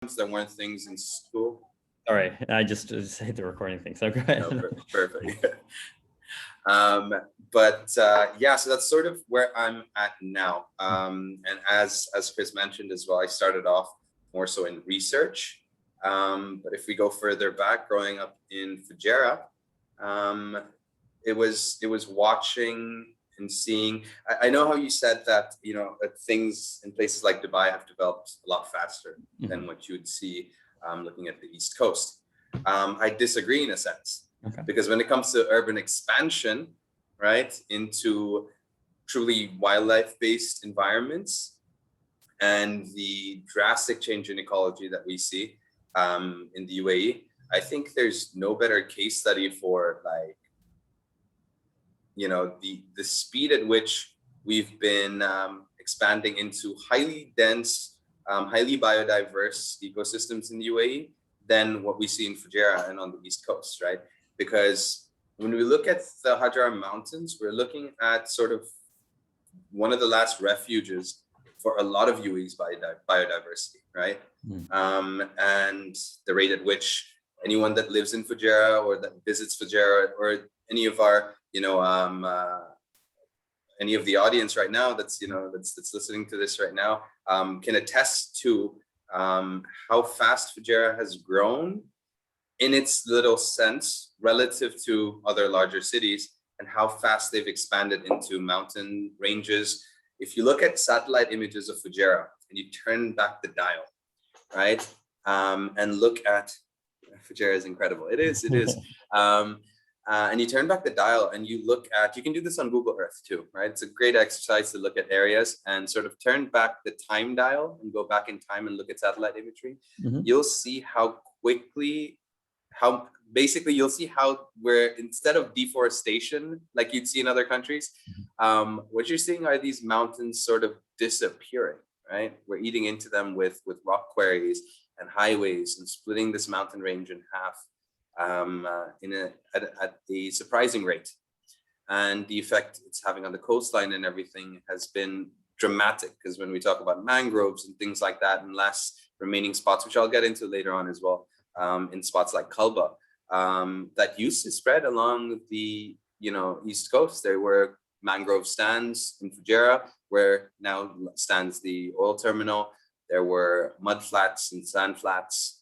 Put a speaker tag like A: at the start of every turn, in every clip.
A: There weren't things in school.
B: All right, I just hit the recording thing, so go ahead.
A: No, perfect. Yeah, so that's sort of where I'm at now. And as Chris mentioned as well, I started off more so in research. But if we go further back, growing up in Fujairah, it was watching and seeing. I know how you said that, you know, that things in places like Dubai have developed a lot faster than what you would see looking at the East Coast. I disagree in a sense, because when it comes to urban expansion, right, into truly wildlife-based environments and the drastic change in ecology that we see in the UAE, I think there's no better case study for, like, you know, the speed at which we've been expanding into highly dense, highly biodiverse ecosystems in the UAE than what we see in Fujairah and on the East Coast, right? Because when we look at the Hajar Mountains, we're looking at sort of one of the last refuges for a lot of UAE's biodiversity, right? And the rate at which anyone that lives in Fujairah or that visits Fujairah, or any of our, you know, any of the audience right now that's, you know, that's listening to this right now, can attest to how fast Fujairah has grown in its little sense relative to other larger cities, and how fast they've expanded into mountain ranges. If you look at satellite images of Fujairah and you turn back the dial, right, and look at, Fujairah is incredible. It is. And you turn back the dial and you look at, you can do this on Google Earth too, right? It's a great exercise to look at areas and sort of turn back the time dial and go back in time and look at satellite imagery. You'll see how quickly, basically you'll see how we're, instead of deforestation like you'd see in other countries, what you're seeing are these mountains sort of disappearing, right? We're eating into them with rock quarries and highways and splitting this mountain range in half at a surprising rate. And the effect it's having on the coastline and everything has been dramatic, because when we talk about mangroves and things like that, and last remaining spots, which I'll get into later on as well, in spots like Kalba, that used to spread along the, you know, East Coast. There were mangrove stands in Fujairah, where now stands the oil terminal. There were mud flats and sand flats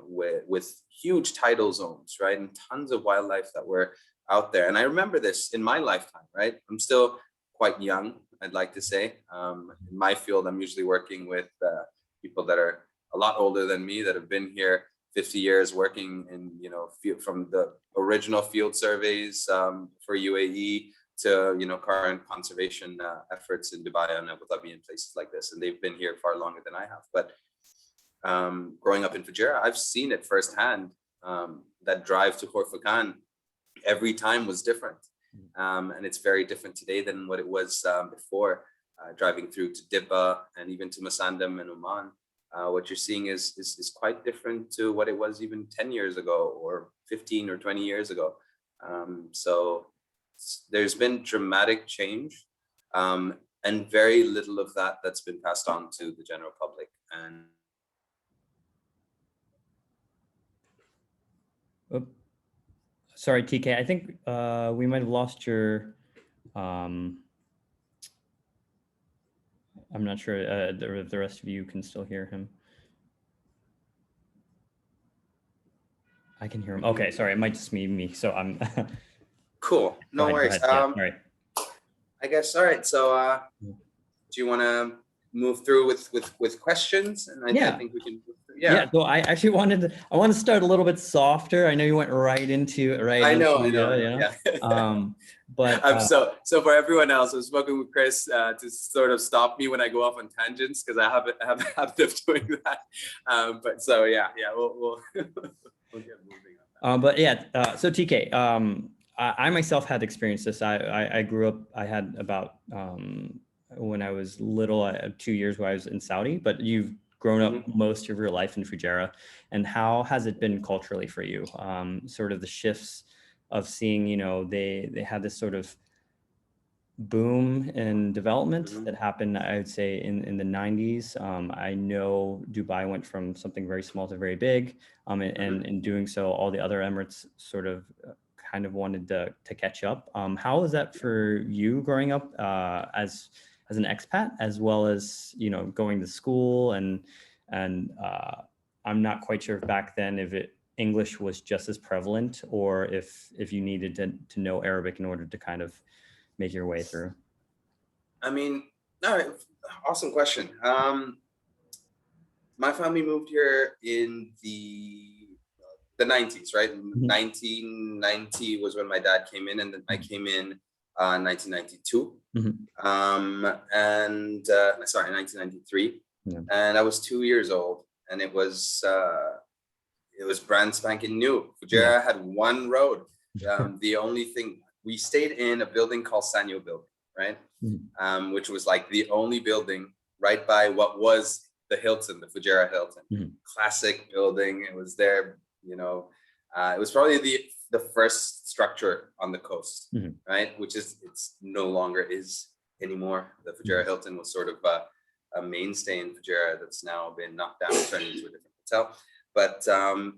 A: with huge tidal zones, right? And tons of wildlife that were out there. And I remember this in my lifetime, right? I'm still quite young, I'd like to say. In my field, I'm usually working with people that are a lot older than me, that have been here 50 years working in, you know, from the original field surveys for UAE to, you know, current conservation efforts in Dubai and Abu Dhabi and places like this. And they've been here far longer than I have. But growing up in Fujairah, I've seen it firsthand. That drive to Khor every time was different. And it's very different today than what it was before. Driving through to Dibba and even to Masandam and Oman, what you're seeing is quite different to what it was even 10 years ago or 15 or 20 years ago. So there's been dramatic change, and very little of that's been passed on to the general public. And
B: sorry, TK, I think we might have lost your, I'm not sure if the rest of you can still hear him. I can hear him. Okay, sorry, it might just be me. So I'm
A: cool. No worries.
B: Sorry.
A: I guess, all right. So do you want to move through with questions? And I think we can. Yeah.
B: So I actually want to start a little bit softer. I know you went right into it. Right.
A: I know. Yeah.
B: But
A: I'm so for everyone else, I've spoken with Chris to sort of stop me when I go off on tangents, because I have a habit of doing that. But so yeah, we'll get moving on that.
B: But yeah, so TK, I myself had experienced this. I grew up. I had about when I was little, 2 years where I was in Saudi. But you've grown up most of your life in Fujairah, and how has it been culturally for you? Sort of the shifts of seeing, you know, they had this sort of boom in development
A: Mhm.
B: that happened, I would say, in the 90s. I know Dubai went from something very small to very big, and in doing so, all the other Emirates sort of kind of wanted to catch up. How was that for you growing up as an expat, as well as, you know, going to school and I'm not quite sure if back then if English was just as prevalent, or if you needed to know Arabic in order to kind of make your way through.
A: I mean, all right, awesome question. My family moved here in the 90s, right?
B: Mhm.
A: 1990 was when my dad came in, and then I came in 1992.
B: Mhm.
A: Sorry, 1993.
B: Yeah.
A: And I was 2 years old, and it was brand spanking new.
B: Yeah.
A: Fujairah had one road. The only thing, we stayed in a building called Sanyo Building, right?
B: Mhm.
A: Which was like the only building right by what was the Hilton, the Fujairah Hilton.
B: Mhm.
A: Classic building. It was there, you know. It was probably the first structure on the coast,
B: Mhm.
A: right? Which is, it's no longer is anymore. The Fujairah Hilton was sort of a mainstay in Fujairah that's now been knocked down and turned into a different hotel. But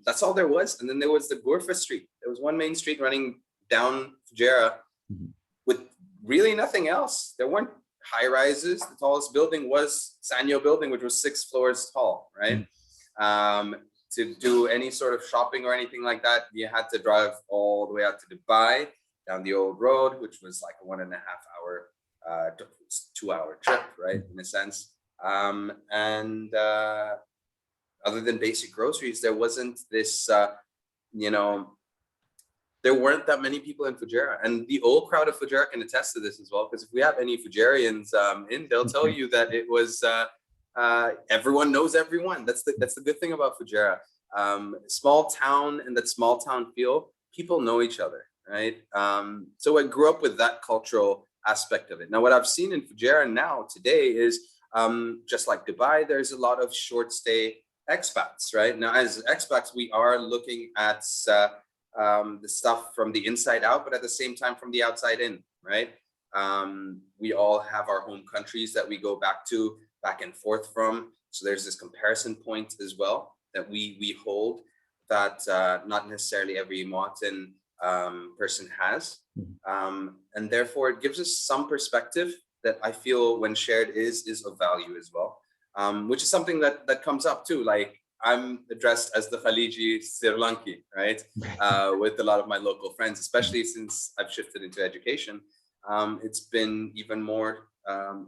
A: that's all there was. And then there was the Ghurfa Street. There was one main street running down Fujairah
B: Mhm.
A: with really nothing else. There weren't high rises. The tallest building was Sanyo Building, which was 6 floors tall, right? To do any sort of shopping or anything like that, you had to drive all the way out to Dubai, down the old road, which was like a 1.5 hour, 2 hour trip, right? In a sense. Other than basic groceries, there wasn't this, you know, there weren't that many people in Fujairah, and the old crowd of Fujairah can attest to this as well. Because if we have any Fujairians in, they'll tell you that it was everyone knows everyone. That's the good thing about Fujairah. Small town, and that small town feel, people know each other, right? So I grew up with that cultural aspect of it. Now, what I've seen in Fujairah now today is just like Dubai, there's a lot of short stay expats, right? Now, as expats, we are looking at the stuff from the inside out, but at the same time from the outside in, right? We all have our home countries that we go back and forth from. So there's this comparison point as well that we hold that not necessarily every Martin person has. And therefore it gives us some perspective that I feel when shared is of value as well. Which is something that comes up too. Like, I'm addressed as the Khaliji Sri Lanki, right? With a lot of my local friends, especially since I've shifted into education. It's been even more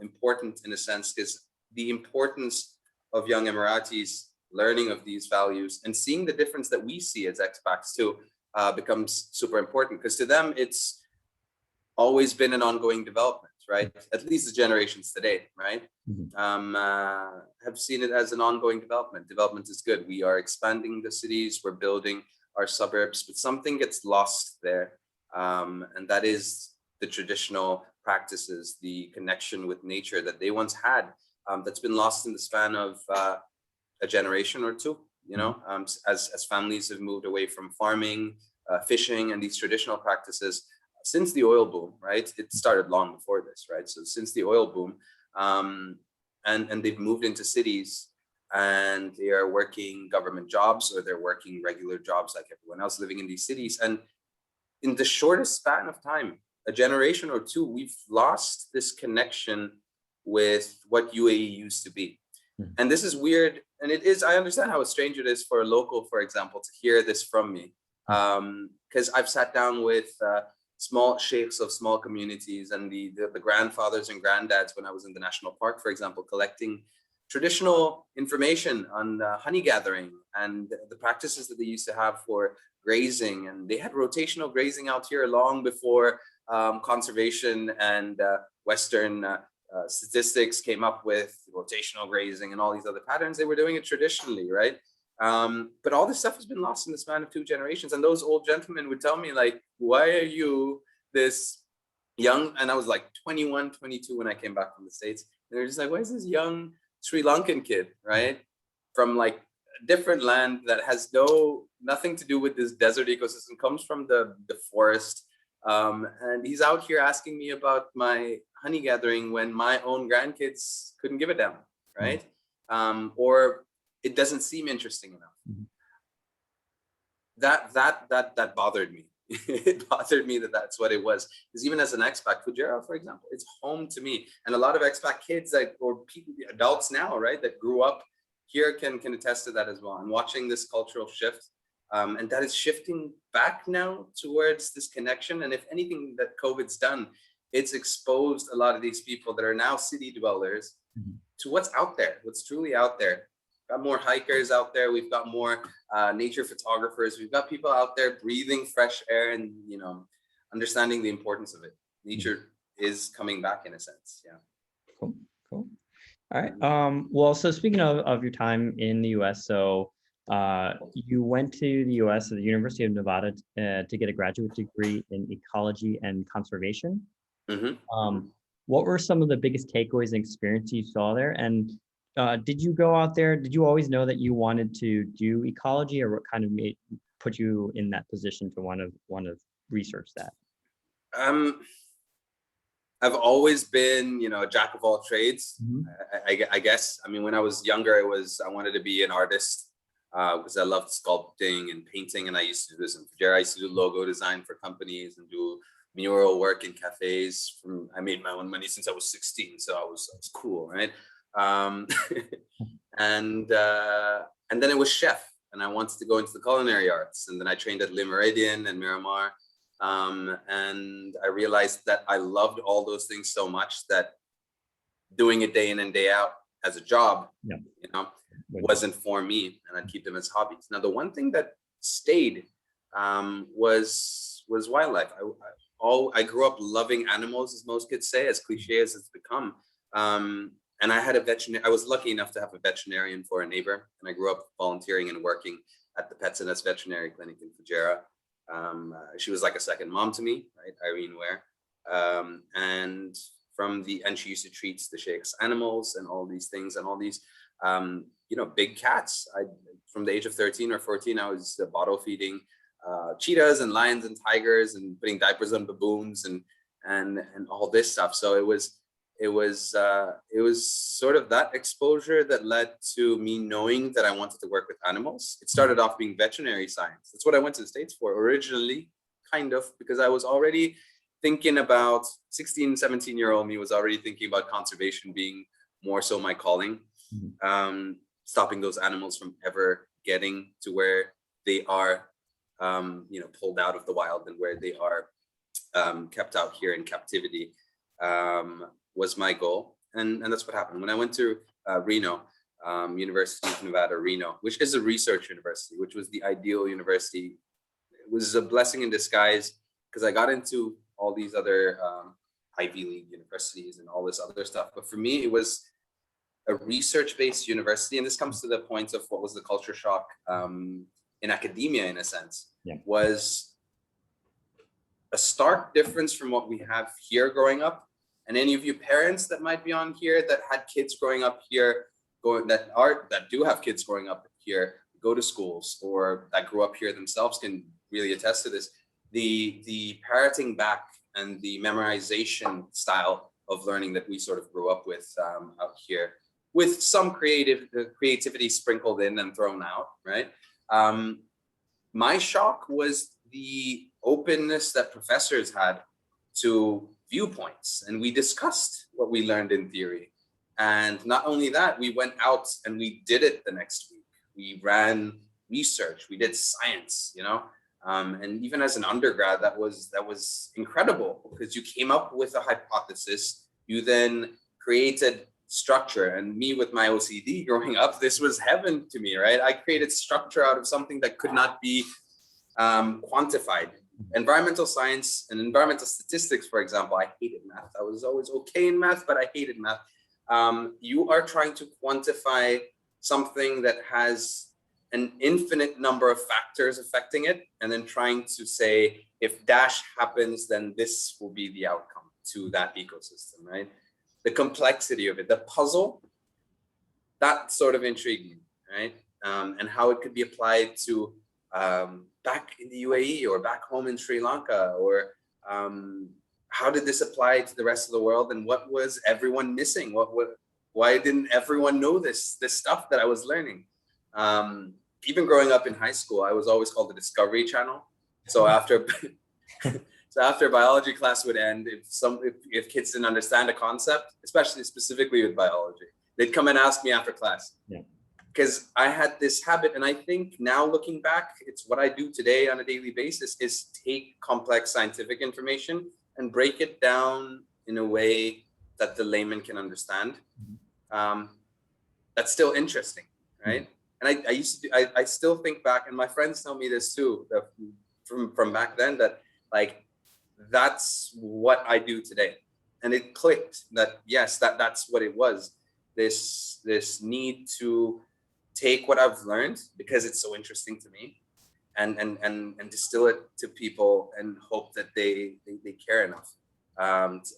A: important in a sense, because the importance of young Emiratis learning of these values and seeing the difference that we see as expats too becomes super important, because to them, it's always been an ongoing development, right? At least the generations today, right? Have seen it as an ongoing development. Development is good. We are expanding the cities, we're building our suburbs, but something gets lost there. And that is the traditional practices, the connection with nature that they once had, that's been lost in the span of a generation or two, you know, as families have moved away from farming, fishing, and these traditional practices. Since the oil boom, right? It started long before this, right? So since the oil boom, and they've moved into cities, and they are working government jobs, or they're working regular jobs like everyone else living in these cities. And in the shortest span of time, a generation or two, we've lost this connection with what UAE used to be. And this is weird. And it is, I understand how strange it is for a local, for example, to hear this from me. Because I've sat down with small sheikhs of small communities, and the grandfathers and granddads when I was in the national park, for example, collecting traditional information on honey gathering and the practices that they used to have for grazing. And they had rotational grazing out here long before conservation and Western statistics came up with rotational grazing and all these other patterns. They were doing it traditionally, right? But all this stuff has been lost in the span of 2 generations. And those old gentlemen would tell me, like, why are you this young? And I was like 21, 22 when I came back from the States. And they're just like, why is this young Sri Lankan kid, right? From like a different land that has nothing to do with this desert ecosystem, comes from the forest, And he's out here asking me about my honey gathering when my own grandkids couldn't give a damn, right? Or it doesn't seem interesting enough. That bothered me. It bothered me that that's what it was. Because even as an expat, Fujairah, for example, it's home to me, and a lot of expat kids or people, adults now, right, that grew up here can attest to that as well. And watching this cultural shift, and that is shifting back now towards this connection. And if anything that COVID's done, it's exposed a lot of these people that are now city dwellers to what's out there, what's truly out there. Got more hikers out there. We've got more nature photographers. We've got people out there breathing fresh air and, you know, understanding the importance of it. Nature is coming back in a sense. Yeah.
B: Cool. Cool. All right. Well, so speaking of your time in the US, so you went to the US at the University of Nevada to get a graduate degree in ecology and conservation. What were some of the biggest takeaways and experiences you saw there? And did you go out there? Did you always know that you wanted to do ecology, or what kind of put you in that position to want to research that?
A: I've always been, you know, a jack of all trades. I guess. I mean, when I was younger, I wanted to be an artist because I loved sculpting and painting, and I used to do this in Fujairah. I used to do logo design for companies and do mural work in cafes. I made my own money since I was 16, so I was cool, right? And then it was chef, and I wanted to go into the culinary arts, and then I trained at Le Méridien and Miramar, and I realized that I loved all those things so much that doing it day in and day out as a job, you know, wasn't for me, and I'd keep them as hobbies. Now, the one thing that stayed was wildlife. I grew up loving animals, as most kids say, as cliche as it's become. And I had I was lucky enough to have a veterinarian for a neighbor, and I grew up volunteering and working at the Pets and Us Veterinary Clinic in Fujairah. She was like a second mom to me, right? Irene Ware. And she used to treat the sheikh's animals and all these things and all these, you know, big cats. From the age of 13 or 14, I was bottle feeding cheetahs and lions and tigers and putting diapers on baboons and all this stuff. So it was sort of that exposure that led to me knowing that I wanted to work with animals. It started off being veterinary science. That's what I went to the States for originally, kind of, because I was already thinking about 16, 17-year-old me was already thinking about conservation being more so my calling, stopping those animals from ever getting to where they are, you know, pulled out of the wild and where they are kept out here in captivity. Was my goal, and that's what happened when I went to Reno, University of Nevada, Reno, which is a research university, which was the ideal university. It was a blessing in disguise because I got into all these other Ivy League universities and all this other stuff. But for me, it was a research-based university, and this comes to the point of what was the culture shock in academia, in a sense, was a stark difference from what we have here growing up. And any of you parents that might be on here that had kids growing up here, that do have kids growing up here, go to schools, or that grew up here themselves can really attest to this. The parroting back and the memorization style of learning that we sort of grew up with out here, with some creativity sprinkled in and thrown out, right? My shock was the openness that professors had to viewpoints, and we discussed what we learned in theory. And not only that, we went out and we did it the next week. We ran research, we did science, you know, and even as an undergrad, that was incredible because you came up with a hypothesis, you then created structure. And me with my OCD growing up, this was heaven to me, right? I created structure out of something that could not be quantified. Environmental science and environmental statistics, for example, I hated math. I was always okay in math, but I hated math. You are trying to quantify something that has an infinite number of factors affecting it, and then trying to say, if dash happens, then this will be the outcome to that ecosystem, right? The complexity of it, the puzzle, that sort of intrigued me, right? And how it could be applied to back in the UAE or back home in Sri Lanka, or How did this apply to the rest of the world, and what was everyone missing? Why didn't everyone know this stuff that I was learning? Even growing up in high school, I was always called the Discovery Channel. So after biology class would end, if kids didn't understand a concept, especially specifically with biology, they'd come and ask me after class.
B: Yeah.
A: Because I had this habit, and I think now looking back, it's what I do today on a daily basis, is take complex scientific information and break it down in a way that the layman can understand. That's still interesting, right? And I still think back, and my friends tell me this too, that from back then, that like, that's what I do today. And it clicked that, yes, that's what it was. This need to take what I've learned, because it's so interesting to me, and distill it to people and hope that they care enough,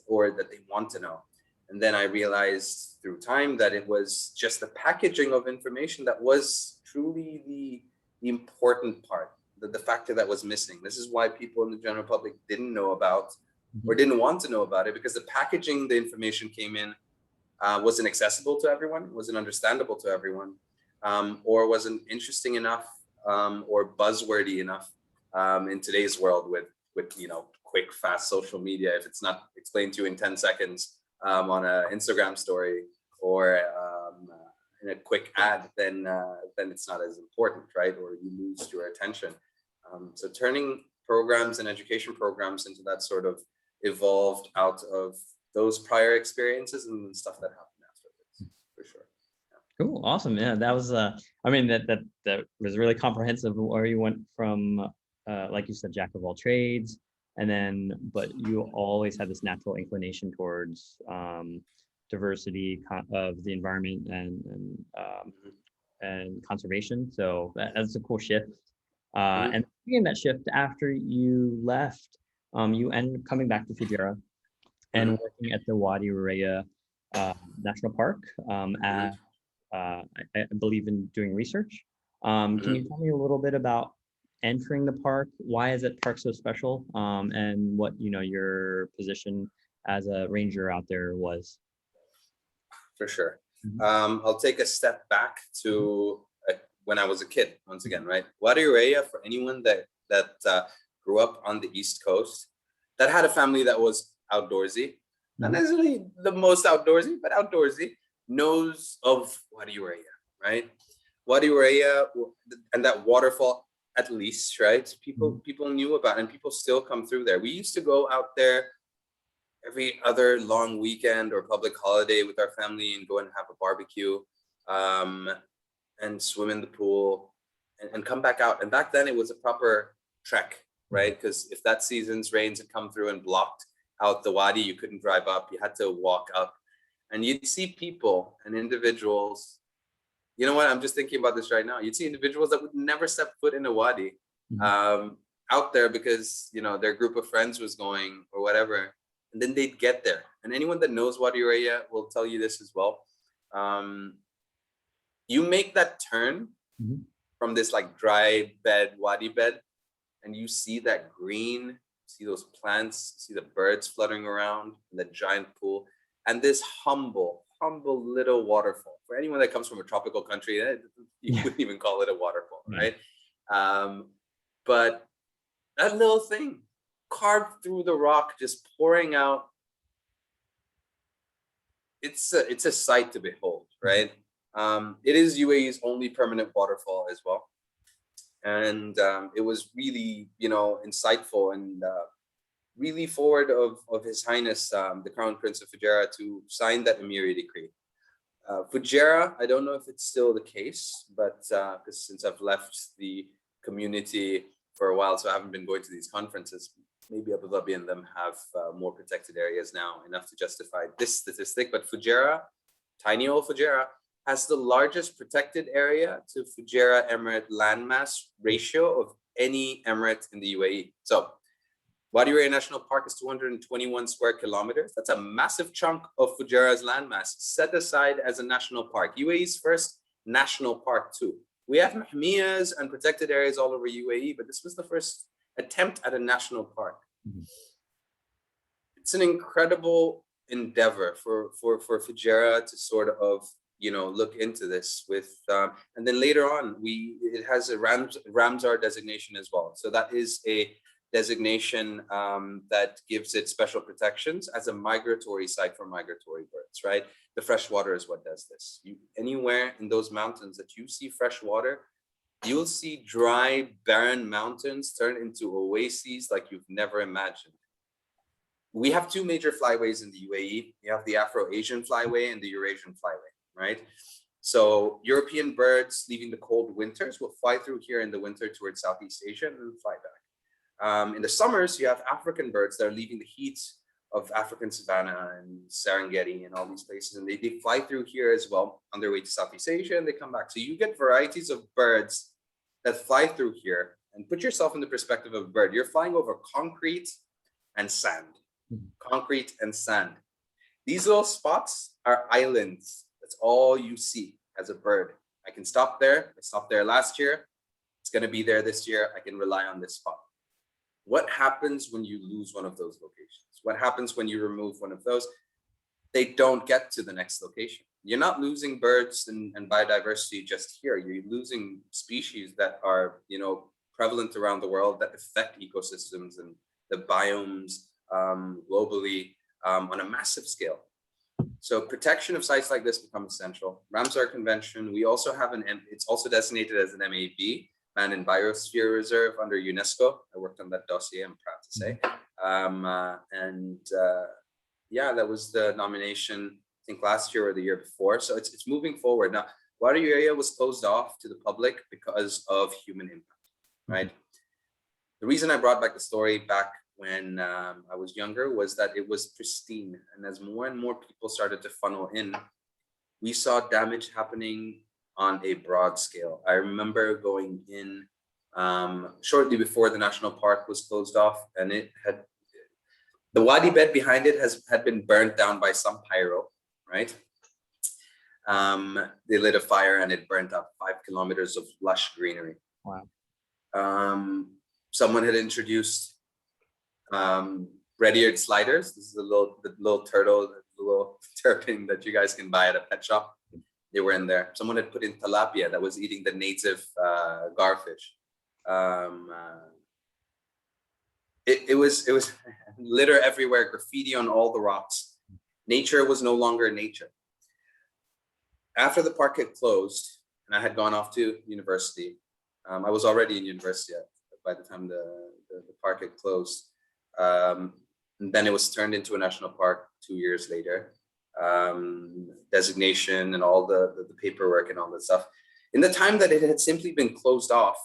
A: or that they want to know. And then I realized through time that it was just the packaging of information that was truly the important part, the factor that was missing. This is why people in the general public didn't know about, or didn't want to know about it, because the packaging the information came in wasn't accessible to everyone, wasn't understandable to everyone, or wasn't interesting enough, or buzzwordy enough in today's world with quick, fast social media. If it's not explained to you in 10 seconds on an Instagram story, or in a quick ad, then it's not as important, right? Or you lose your attention. So turning programs and education programs into that sort of evolved out of those prior experiences and stuff that happened afterwards, for sure.
B: Cool. Awesome. Yeah, that was I mean, that was really comprehensive, where you went from like you said, jack of all trades, and then but you always had this natural inclination towards diversity of the environment and conservation. So that's a cool shift. And in that shift, after you left, you ended up coming back to Fujairah and working at the Wadi Wurrayah National Park I believe in doing research. Can you tell me a little bit about entering the park? Why is that park so special? And what your position as a ranger out there was?
A: For sure. I'll take a step back to when I was a kid, once again, right? Wadi Wurrayah, for anyone that grew up on the East Coast, that had a family that was outdoorsy, not necessarily the most outdoorsy, but outdoorsy, knows of Wadi Wurrayah, right? Wadi Wurrayah and that waterfall, at least, right? People knew about it, and people still come through there. We used to go out there every other long weekend or public holiday with our family and go and have a barbecue, and swim in the pool and come back out. And back then it was a proper trek, right? Because if that season's rains had come through and blocked out the wadi, you couldn't drive up, you had to walk up. And you'd see people and individuals, you know what, I'm just thinking about this right now. You'd see individuals that would never step foot in a wadi out there because, their group of friends was going or whatever. And then they'd get there. And anyone that knows Wadi Wurrayah will tell you this as well. You make that turn from this like dry bed, wadi bed, and you see that green, see those plants, see the birds fluttering around in the giant pool, and this humble little waterfall. For anyone that comes from a tropical country, you wouldn't even call it a waterfall, right? But that little thing carved through the rock, just pouring out, it's a sight to behold, right? It is UAE's only permanent waterfall as well. And it was really, insightful and really forward of His Highness, the Crown Prince of Fujairah, to sign that Emirate decree. Fujairah, I don't know if it's still the case, but since I've left the community for a while, so I haven't been going to these conferences, maybe Abu Dhabi and them have more protected areas now, enough to justify this statistic. But Fujairah, tiny old Fujairah, has the largest protected area to Fujairah Emirate landmass ratio of any emirate in the UAE. So Wadi Wurrayah National Park is 221 square kilometers. That's a massive chunk of Fujairah's landmass set aside as a national park. UAE's first national park too. We have mahmiyas and protected areas all over UAE, but this was the first attempt at a national park. it's an incredible endeavor for Fujairah to sort of, you know, look into this with, and then later on, it has a Ramsar designation as well. So that is a designation that gives it special protections as a migratory site for migratory birds, right? The fresh water is what does this. Anywhere in those mountains that you see fresh water, you'll see dry, barren mountains turn into oases like you've never imagined. We have two major flyways in the UAE. You have the Afro-Asian flyway and the Eurasian flyway, right? So European birds leaving the cold winters will fly through here in the winter towards Southeast Asia and then fly back. In the summers, you have African birds that are leaving the heat of African savanna and Serengeti and all these places, and they fly through here as well on their way to Southeast Asia and they come back. So you get varieties of birds that fly through here, and put yourself in the perspective of a bird. You're flying over concrete and sand. Concrete and sand. These little spots are islands. That's all you see as a bird. I can stop there. I stopped there last year. It's going to be there this year. I can rely on this spot. What happens when you lose one of those locations? What happens when you remove one of those? They don't get to the next location. You're not losing birds and biodiversity just here. You're losing species that are, you know, prevalent around the world that affect ecosystems and the biomes globally on a massive scale. So protection of sites like this become essential. Ramsar Convention, we also have it's also designated as an MAB, Man and Biosphere Reserve under UNESCO. I worked on that dossier, I'm proud to say. Yeah, that was the nomination, I think last year or the year before. So it's moving forward. Now, Wadi Wurrayah was closed off to the public because of human impact, right? The reason I brought back the story back when I was younger was that it was pristine. And as more and more people started to funnel in, we saw damage happening on a broad scale. I remember going in shortly before the national park was closed off, and the wadi bed behind it had been burnt down by some pyro, right? They lit a fire and it burnt up 5 kilometers of lush greenery.
B: Wow.
A: Someone had introduced red-eared sliders. This is the little turtle, the little terpene that you guys can buy at a pet shop. They were in there. Someone had put in tilapia that was eating the native garfish. It was litter everywhere, graffiti on all the rocks. Nature was no longer nature. After the park had closed and I had gone off to university, I was already in university by the time the park had closed. And then it was turned into a national park 2 years later. Designation and all the paperwork and all that stuff. In the time that it had simply been closed off,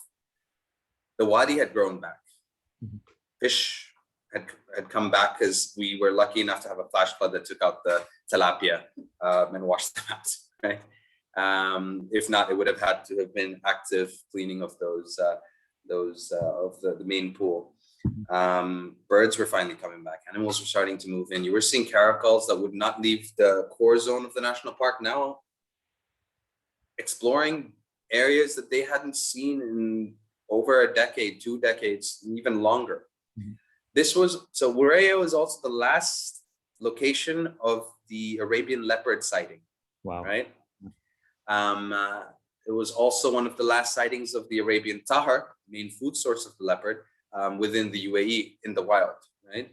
A: the wadi had grown back. Fish had come back because we were lucky enough to have a flash flood that took out the tilapia and washed them out, right? If not, it would have had to have been active cleaning of those of the main pool. Birds were finally coming back. Animals were starting to move in. You were seeing caracals that would not leave the core zone of the national park, now exploring areas that they hadn't seen in over a decade, 2 decades, even longer. So Wurrayah was also the last location of the Arabian leopard sighting.
B: Wow.
A: Right? It was also one of the last sightings of the Arabian tahar, main food source of the leopard, within the UAE in the wild, right?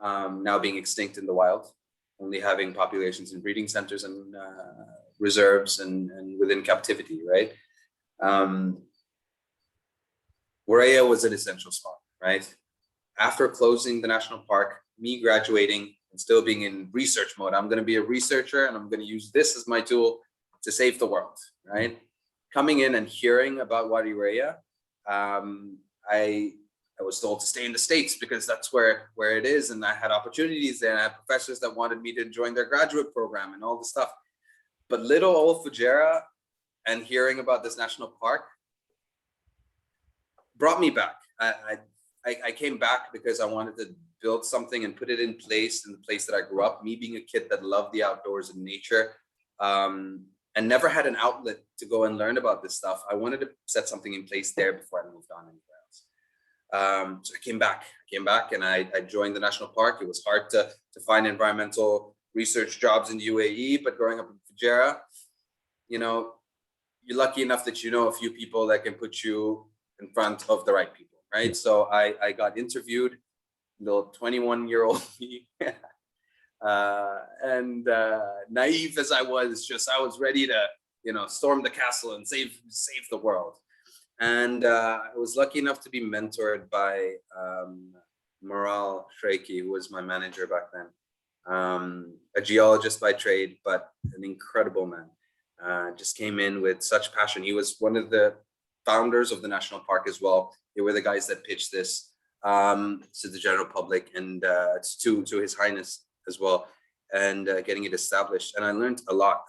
A: Now being extinct in the wild, only having populations in breeding centers and reserves and within captivity, right? Wurrayah was an essential spot, right? After closing the national park, me graduating and still being in research mode, I'm going to be a researcher and I'm going to use this as my tool to save the world, right? Coming in and hearing about Wadi Wurrayah, I was told to stay in the States because that's where it is. And I had opportunities there and I had professors that wanted me to join their graduate program and all this stuff. But little old Fujairah and hearing about this national park brought me back. I came back because I wanted to build something and put it in place in the place that I grew up, me being a kid that loved the outdoors and nature, and never had an outlet to go and learn about this stuff. I wanted to set something in place there before I moved on anywhere else. So I came back and I joined the national park. It was hard to find environmental research jobs in the UAE, but growing up in Fujairah, you know, you're lucky enough that you know a few people that can put you in front of the right people, right? So I got interviewed, little 21-year-old me, and naive as I was, I was ready to, storm the castle and save the world. And I was lucky enough to be mentored by Mleiha Archeological, who was my manager back then. A geologist by trade, but an incredible man. Just came in with such passion. He was one of the founders of the national park as well. They were the guys that pitched this to the general public and to His Highness as well, and getting it established. And I learned a lot.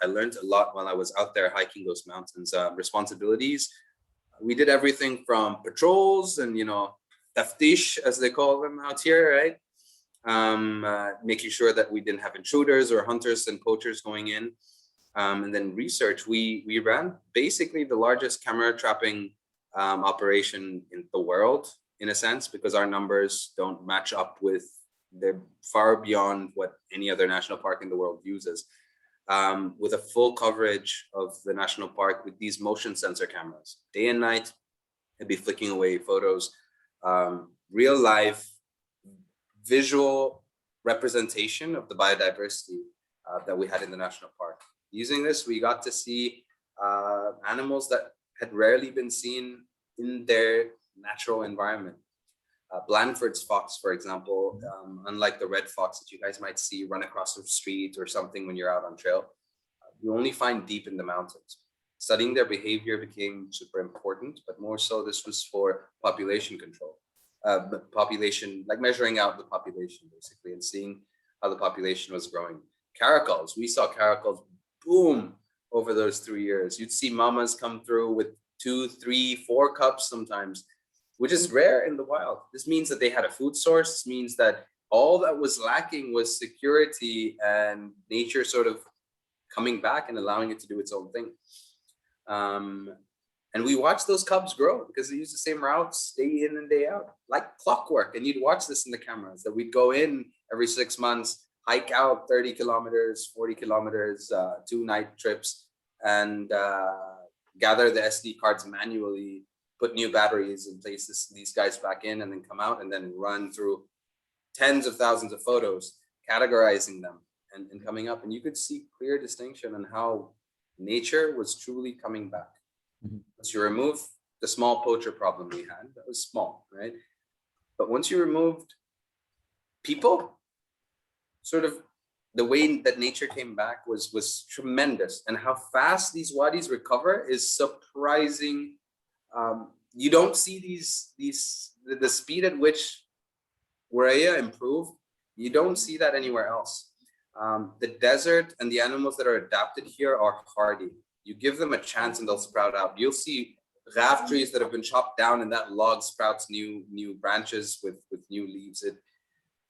A: While I was out there hiking those mountains. Responsibilities. We did everything from patrols and, taftish, as they call them out here, right? Making sure that we didn't have intruders or hunters and poachers going in. And then research, we ran basically the largest camera trapping operation in the world, in a sense, because our numbers don't match up with, they're far beyond what any other national park in the world uses. With a full coverage of the national park with these motion sensor cameras. Day and night, it'd be flicking away photos, real life visual representation of the biodiversity that we had in the national park. Using this, we got to see animals that had rarely been seen in their natural environment. Blandford's fox, for example, unlike the red fox that you guys might see run across the street or something when you're out on trail, you only find deep in the mountains. Studying their behavior became super important, but more so this was for population control. Like measuring out the population basically and seeing how the population was growing. Caracals, we saw caracals boom over those 3 years. You'd see mamas come through with 2, 3, 4 cubs sometimes, which is rare in the wild. This means that they had a food source. This means that all that was lacking was security and nature sort of coming back and allowing it to do its own thing. And we watched those cubs grow because they use the same routes day in and day out, like clockwork. And you'd watch this in the cameras that we'd go in every 6 months, hike out 30 kilometers, 40 kilometers, 2 night trips, and gather the SD cards manually, put new batteries in place, these guys back in, and then come out and then run through tens of thousands of photos, categorizing them and coming up. And you could see clear distinction on how nature was truly coming back. Once you remove the small poacher problem we had, that was small, right? But once you removed people, sort of the way that nature came back was tremendous. And how fast these wadis recover is surprising. You don't see the speed at which Wurrayah improved. You don't see that anywhere else. The desert and the animals that are adapted here are hardy. You give them a chance and they'll sprout out. You'll see raf trees that have been chopped down and that log sprouts new branches with new leaves. It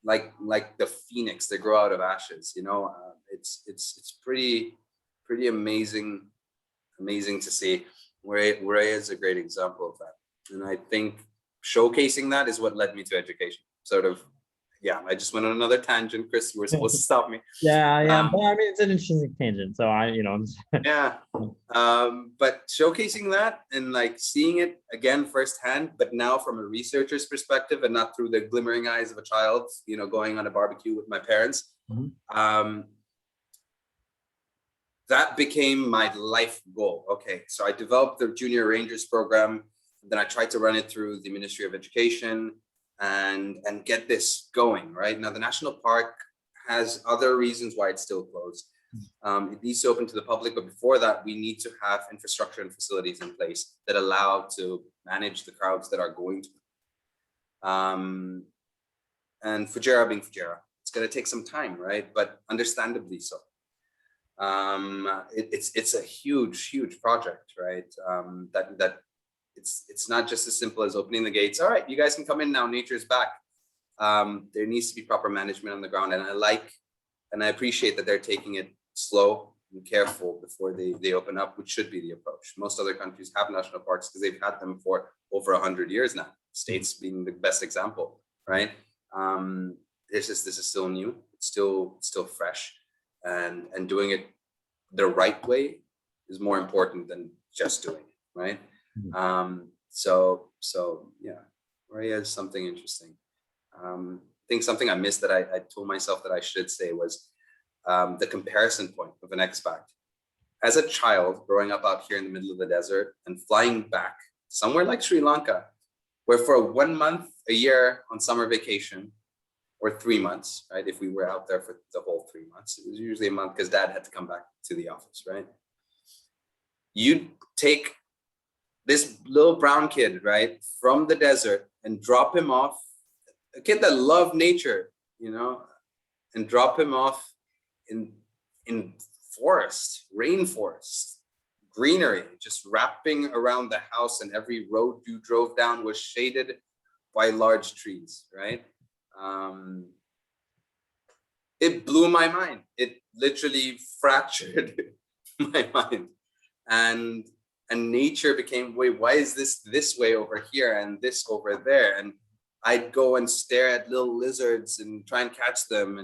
A: like the phoenix, they grow out of ashes. It's pretty amazing to see. Wurrayah is a great example of that. And I think showcasing that is what led me to education. I just went on another tangent. Chris, you were supposed to stop me.
B: Yeah. But I mean, it's an interesting tangent. So
A: but showcasing that and like seeing it again firsthand, but now from a researcher's perspective and not through the glimmering eyes of a child, going on a barbecue with my parents. That became my life goal. Okay, so I developed the Junior Rangers program. Then I tried to run it through the Ministry of Education and get this going, right? Now, the national park has other reasons why it's still closed. It needs to open to the public, but before that, we need to have infrastructure and facilities in place that allow to manage the crowds that are going to. And Fujairah being Fujairah, it's going to take some time, right? But understandably so. It's a huge project, right? That it's not just as simple as opening the gates. All right, you guys can come in now. Nature's back. There needs to be proper management on the ground, and I appreciate that they're taking it slow and careful before they open up, which should be the approach. Most other countries have national parks because they've had them for over 100 years now. States being the best example, right? This is still new. It's still fresh, and doing it the right way is more important than just doing it, right? So yeah, Wurrayah is something interesting. I think something I missed that I told myself that I should say was the comparison point of an expat. As a child growing up out here in the middle of the desert and flying back somewhere like Sri Lanka, where for 1 month a year on summer vacation, or 3 months, right? If we were out there for the whole 3 months, it was usually a month because dad had to come back to the office, right? You'd take this little brown kid, right, from the desert and drop him off, a kid that loved nature, you know, and drop him off in forest, rainforest, greenery, just wrapping around the house, and every road you drove down was shaded by large trees, right? It blew my mind. It literally fractured my mind, and nature became, wait, why is this way over here and this over there? And I'd go and stare at little lizards and try and catch them,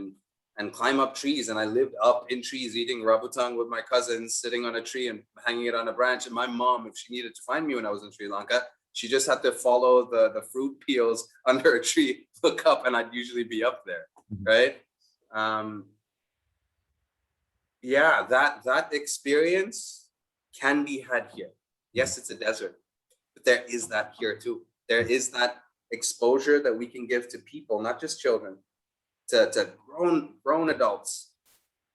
A: and climb up trees. And I lived up in trees eating rabutang with my cousins, sitting on a tree and hanging it on a branch. And my mom, if she needed to find me when I was in Sri Lanka, she just had to follow the fruit peels under a tree, look up, and I'd usually be up there, right? Yeah, that experience can be had here. Yes, it's a desert, but there is that here too. There is that exposure that we can give to people, not just children, to grown adults.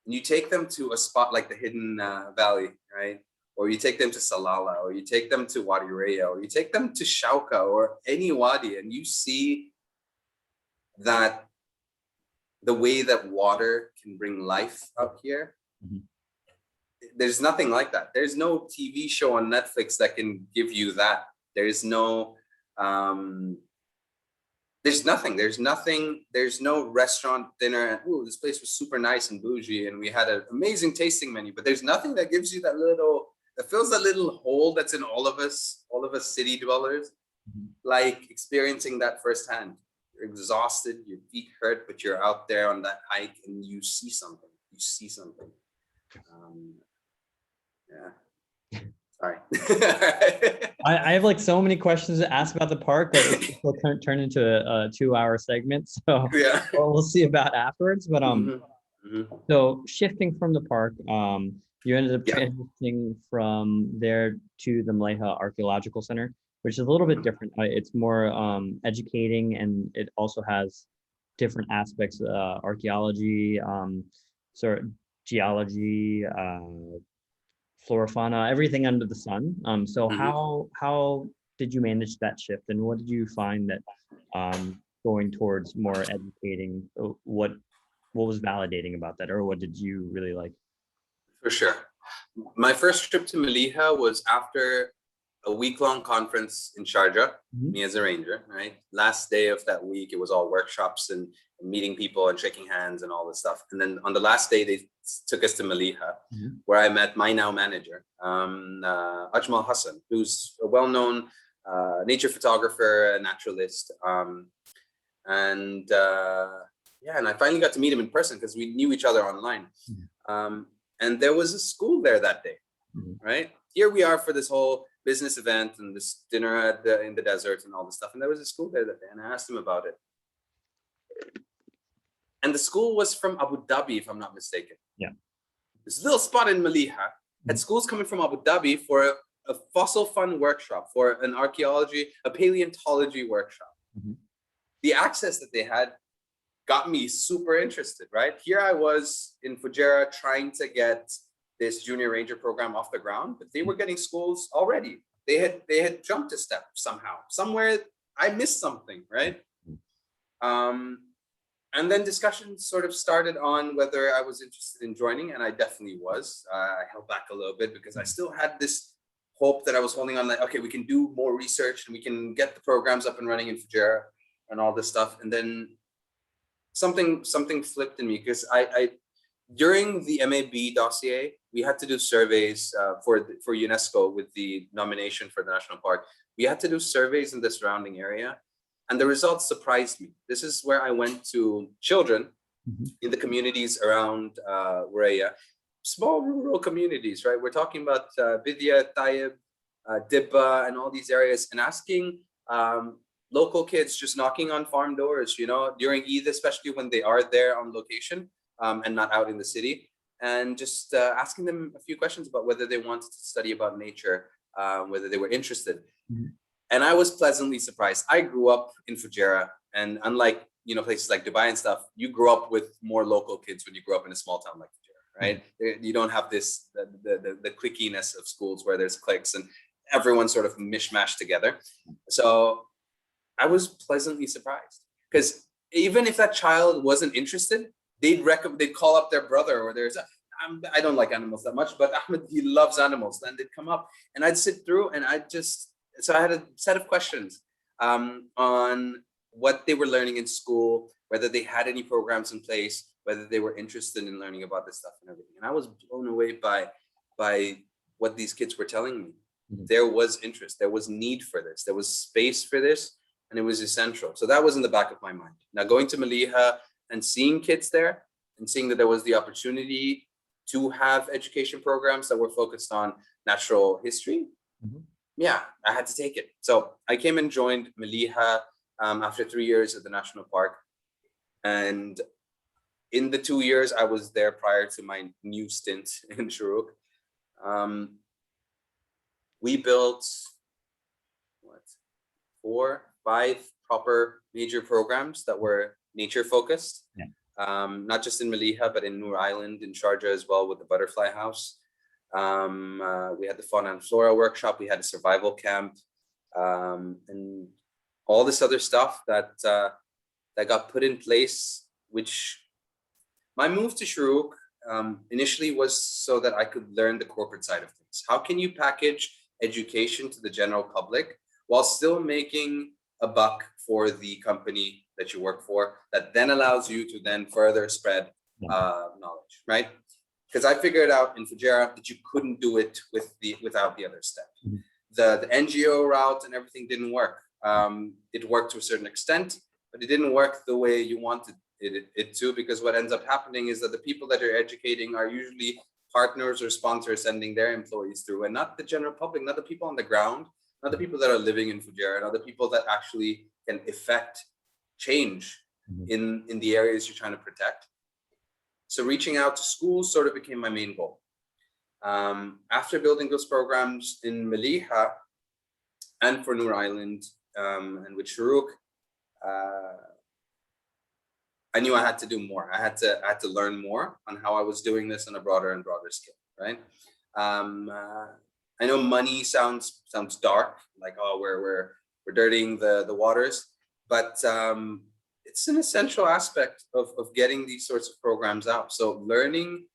A: And you take them to a spot like the Hidden Valley, right? Or you take them to Salalah, or you take them to Wadi Wurrayah, or you take them to Shauka or any wadi, and you see that the way that water can bring life up here. There's nothing like that. There's no TV show on Netflix that can give you that. There's no there's nothing, there's no restaurant dinner and, oh, this place was super nice and bougie and we had an amazing tasting menu, but there's nothing that gives you that fills that little hole that's in all of us city dwellers, like experiencing that firsthand. You're exhausted, your feet hurt, but you're out there on that hike and you see something. Yeah. Sorry.
B: I have like so many questions to ask about the park that it will turn into a 2-hour segment. So
A: yeah.
B: we'll see about afterwards. But so shifting from the park, you ended up transitioning from there to the Mleiha Archeological Center, which is a little bit different. It's more educating, and it also has different aspects, archaeology, sort of geology, flora, fauna, everything under the sun. So how did you manage that shift, and what did you find that going towards more educating, what was validating about that, or what did you really like?
A: For sure. My first trip to Mleiha was after a week-long conference in Sharjah, me as a ranger, right? Last day of that week, it was all workshops and meeting people and shaking hands and all this stuff. And then on the last day, they took us to Mleiha, where I met my now manager, Ajmal Hassan, who's a well-known nature photographer, a naturalist. And I finally got to meet him in person because we knew each other online. And there was a school there that day, right? Here we are for this whole business event and this dinner in the desert and all this stuff. And there was a school there that day, and I asked him about it. And the school was from Abu Dhabi, if I'm not mistaken.
B: Yeah.
A: This little spot in Mleiha had schools coming from Abu Dhabi for a fossil fun workshop, for an archaeology, a paleontology workshop. The access that they had got me super interested, right? Here I was in Fujairah trying to get this junior ranger program off the ground, but they were getting schools already. They had jumped a step somehow. Somewhere I missed something, right? And then discussions sort of started on whether I was interested in joining, and I definitely was. I held back a little bit because I still had this hope that I was holding on, like, okay, we can do more research and we can get the programs up and running in Fujairah and all this stuff. And then something flipped in me, because I during the MAB dossier, we had to do surveys for UNESCO with the nomination for the national park. We had to do surveys in the surrounding area, And the results surprised me. This is where I went to children in the communities around Wurrayah, small rural communities, right? We're talking about Bidya, Tayyib, Dibba, and all these areas, and asking local kids, just knocking on farm doors, you know, during Eid, especially when they are there on location and not out in the city, and just asking them a few questions about whether they wanted to study about nature, whether they were interested. And I was pleasantly surprised. I grew up in Fujairah, and unlike, you know, places like Dubai and stuff, you grow up with more local kids when you grow up in a small town like Fujairah, right? You don't have this the clickiness of schools where there's cliques and everyone's sort of mishmashed together. So I was pleasantly surprised, because even if that child wasn't interested, they'd call up their brother, or I don't like animals that much, but Ahmed, he loves animals. Then they'd come up and I'd sit through, and so I had a set of questions on what they were learning in school, whether they had any programs in place, whether they were interested in learning about this stuff and everything. And I was blown away by what these kids were telling me. There was interest, there was need for this, there was space for this, and it was essential. So that was in the back of my mind. Now, going to Mleiha and seeing kids there and seeing that there was the opportunity to have education programs that were focused on natural history, yeah, I had to take it. So I came and joined Mleiha after 3 years at the national park. And in the 2 years I was there prior to my new stint in Shurooq, we built 4, 5 proper major programs that were nature focused. Not just in Mleiha, but in Noor Island, in Sharjah as well, with the butterfly house. We had the fauna and flora workshop, we had a survival camp, and all this other stuff that got put in place, which my move to Shurooq initially was so that I could learn the corporate side of things. How can you package education to the general public while still making a buck for the company that you work for, that then allows you to then further spread knowledge, right? Because I figured out in Fujairah that you couldn't do it without the other step. The NGO route and everything didn't work. It worked to a certain extent, but it didn't work the way you wanted it to, because what ends up happening is that the people that you're educating are usually partners or sponsors sending their employees through, and not the general public, not the people on the ground, not the people that are living in Fujairah, not the people that actually can effect change in the areas you're trying to protect. So reaching out to schools sort of became my main goal. After building those programs in Mleiha and for Noor Island and with Shurooq, I knew I had to do more. I had to learn more on how I was doing this on a broader and broader scale, right? I know money sounds dark, like, oh, we're dirtying the waters, but it's an essential aspect of getting these sorts of programs out. So learning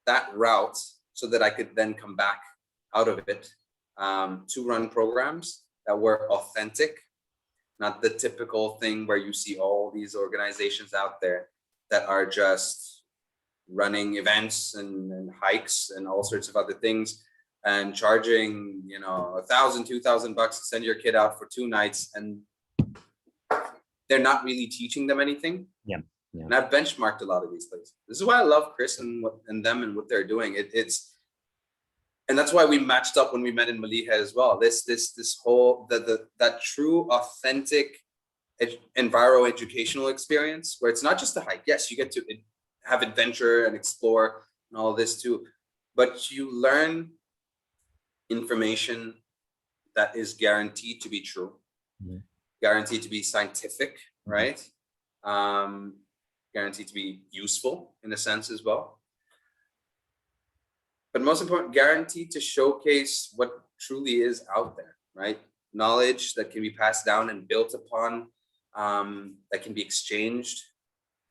A: that route so that I could then come back out of it to run programs that were authentic, not the typical thing where you see all these organizations out there that are just running events and hikes and all sorts of other things and charging, you know, $1,000, $2,000 to send your kid out for 2 nights, and they're not really teaching them anything. And I've benchmarked a lot of these places. This is why I love Chris and them and what they're doing. And that's why we matched up when we met in Mleiha as well. This whole that true authentic enviro-educational experience, where it's not just a hike. Yes, you get to have adventure and explore and all this too, but you learn information that is guaranteed to be true, guaranteed to be scientific, right? Guaranteed to be useful in a sense as well. But most important, guaranteed to showcase what truly is out there, right? Knowledge that can be passed down and built upon, that can be exchanged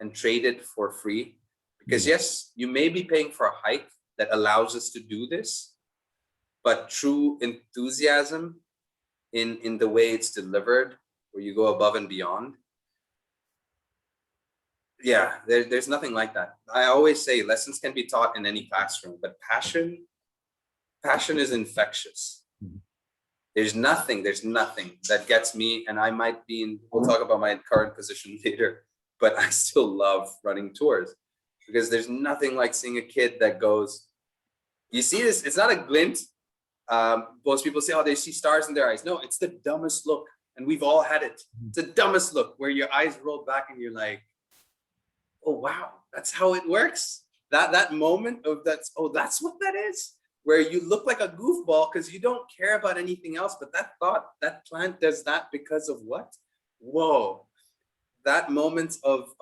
A: and traded for free. Because yes, you may be paying for a hike that allows us to do this, but true enthusiasm in the way it's delivered, where you go above and beyond, yeah, there's nothing like that. I always say lessons can be taught in any classroom, but passion is infectious. There's nothing that gets me, and I might be in, we'll talk about my current position later, but I still love running tours because there's nothing like seeing a kid that goes, you see this, it's not a glint. Most people say, oh, they see stars in their eyes. No, it's the dumbest look. And we've all had it. It's the dumbest look where your eyes roll back and you're like, oh, wow, that's how it works. That moment of that's what that is, where you look like a goofball because you don't care about anything else. But that thought, that plant does that because of what? Whoa, that moment of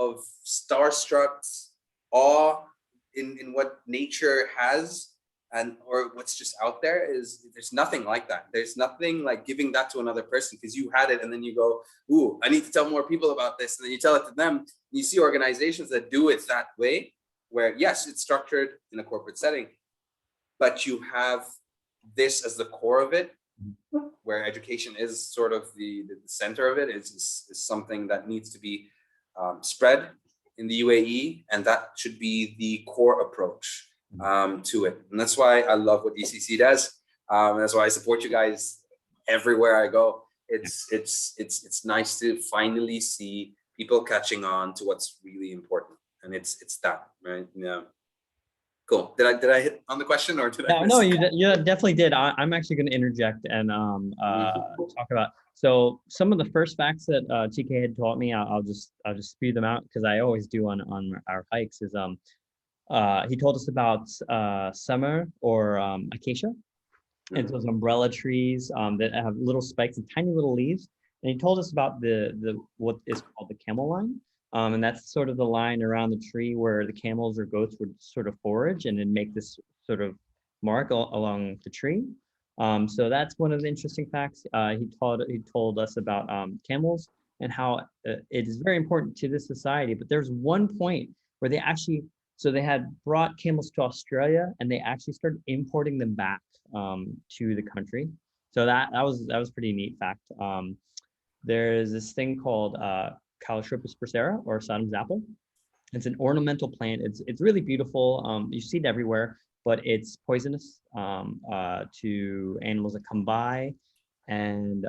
A: starstruck awe in what nature has, and or what's just out there, is there's nothing like that. There's nothing like giving that to another person because you had it and then you go, ooh, I need to tell more people about this, and then you tell it to them. You see organizations that do it that way, where yes, it's structured in a corporate setting, but you have this as the core of it, where education is sort of the center of it, is something that needs to be spread in the UAE, and that should be the core approach to it. And that's why I love what ECC does. That's why I support you guys everywhere I go. It's nice to finally see people catching on to what's really important, and it's that, right? Yeah. Cool. Did I hit on the question, or did I miss?
B: No, you definitely did. I'm actually going to interject and talk about. So some of the first facts that TK had taught me, I'll just spew them out because I always do on our hikes. Is he told us about summer or acacia, and those umbrella trees that have little spikes and tiny little leaves. And he told us about the what is called the camel line. And that's sort of the line around the tree where the camels or goats would sort of forage and then make this sort of mark along the tree. So that's one of the interesting facts. He told us about camels and how it is very important to this society. But there's one point where they had brought camels to Australia and they actually started importing them back to the country. So that was pretty neat fact. There's this thing called Calotropis procera, or Sodom's apple. It's an ornamental plant. It's really beautiful. You see it everywhere, but it's poisonous to animals that come by, and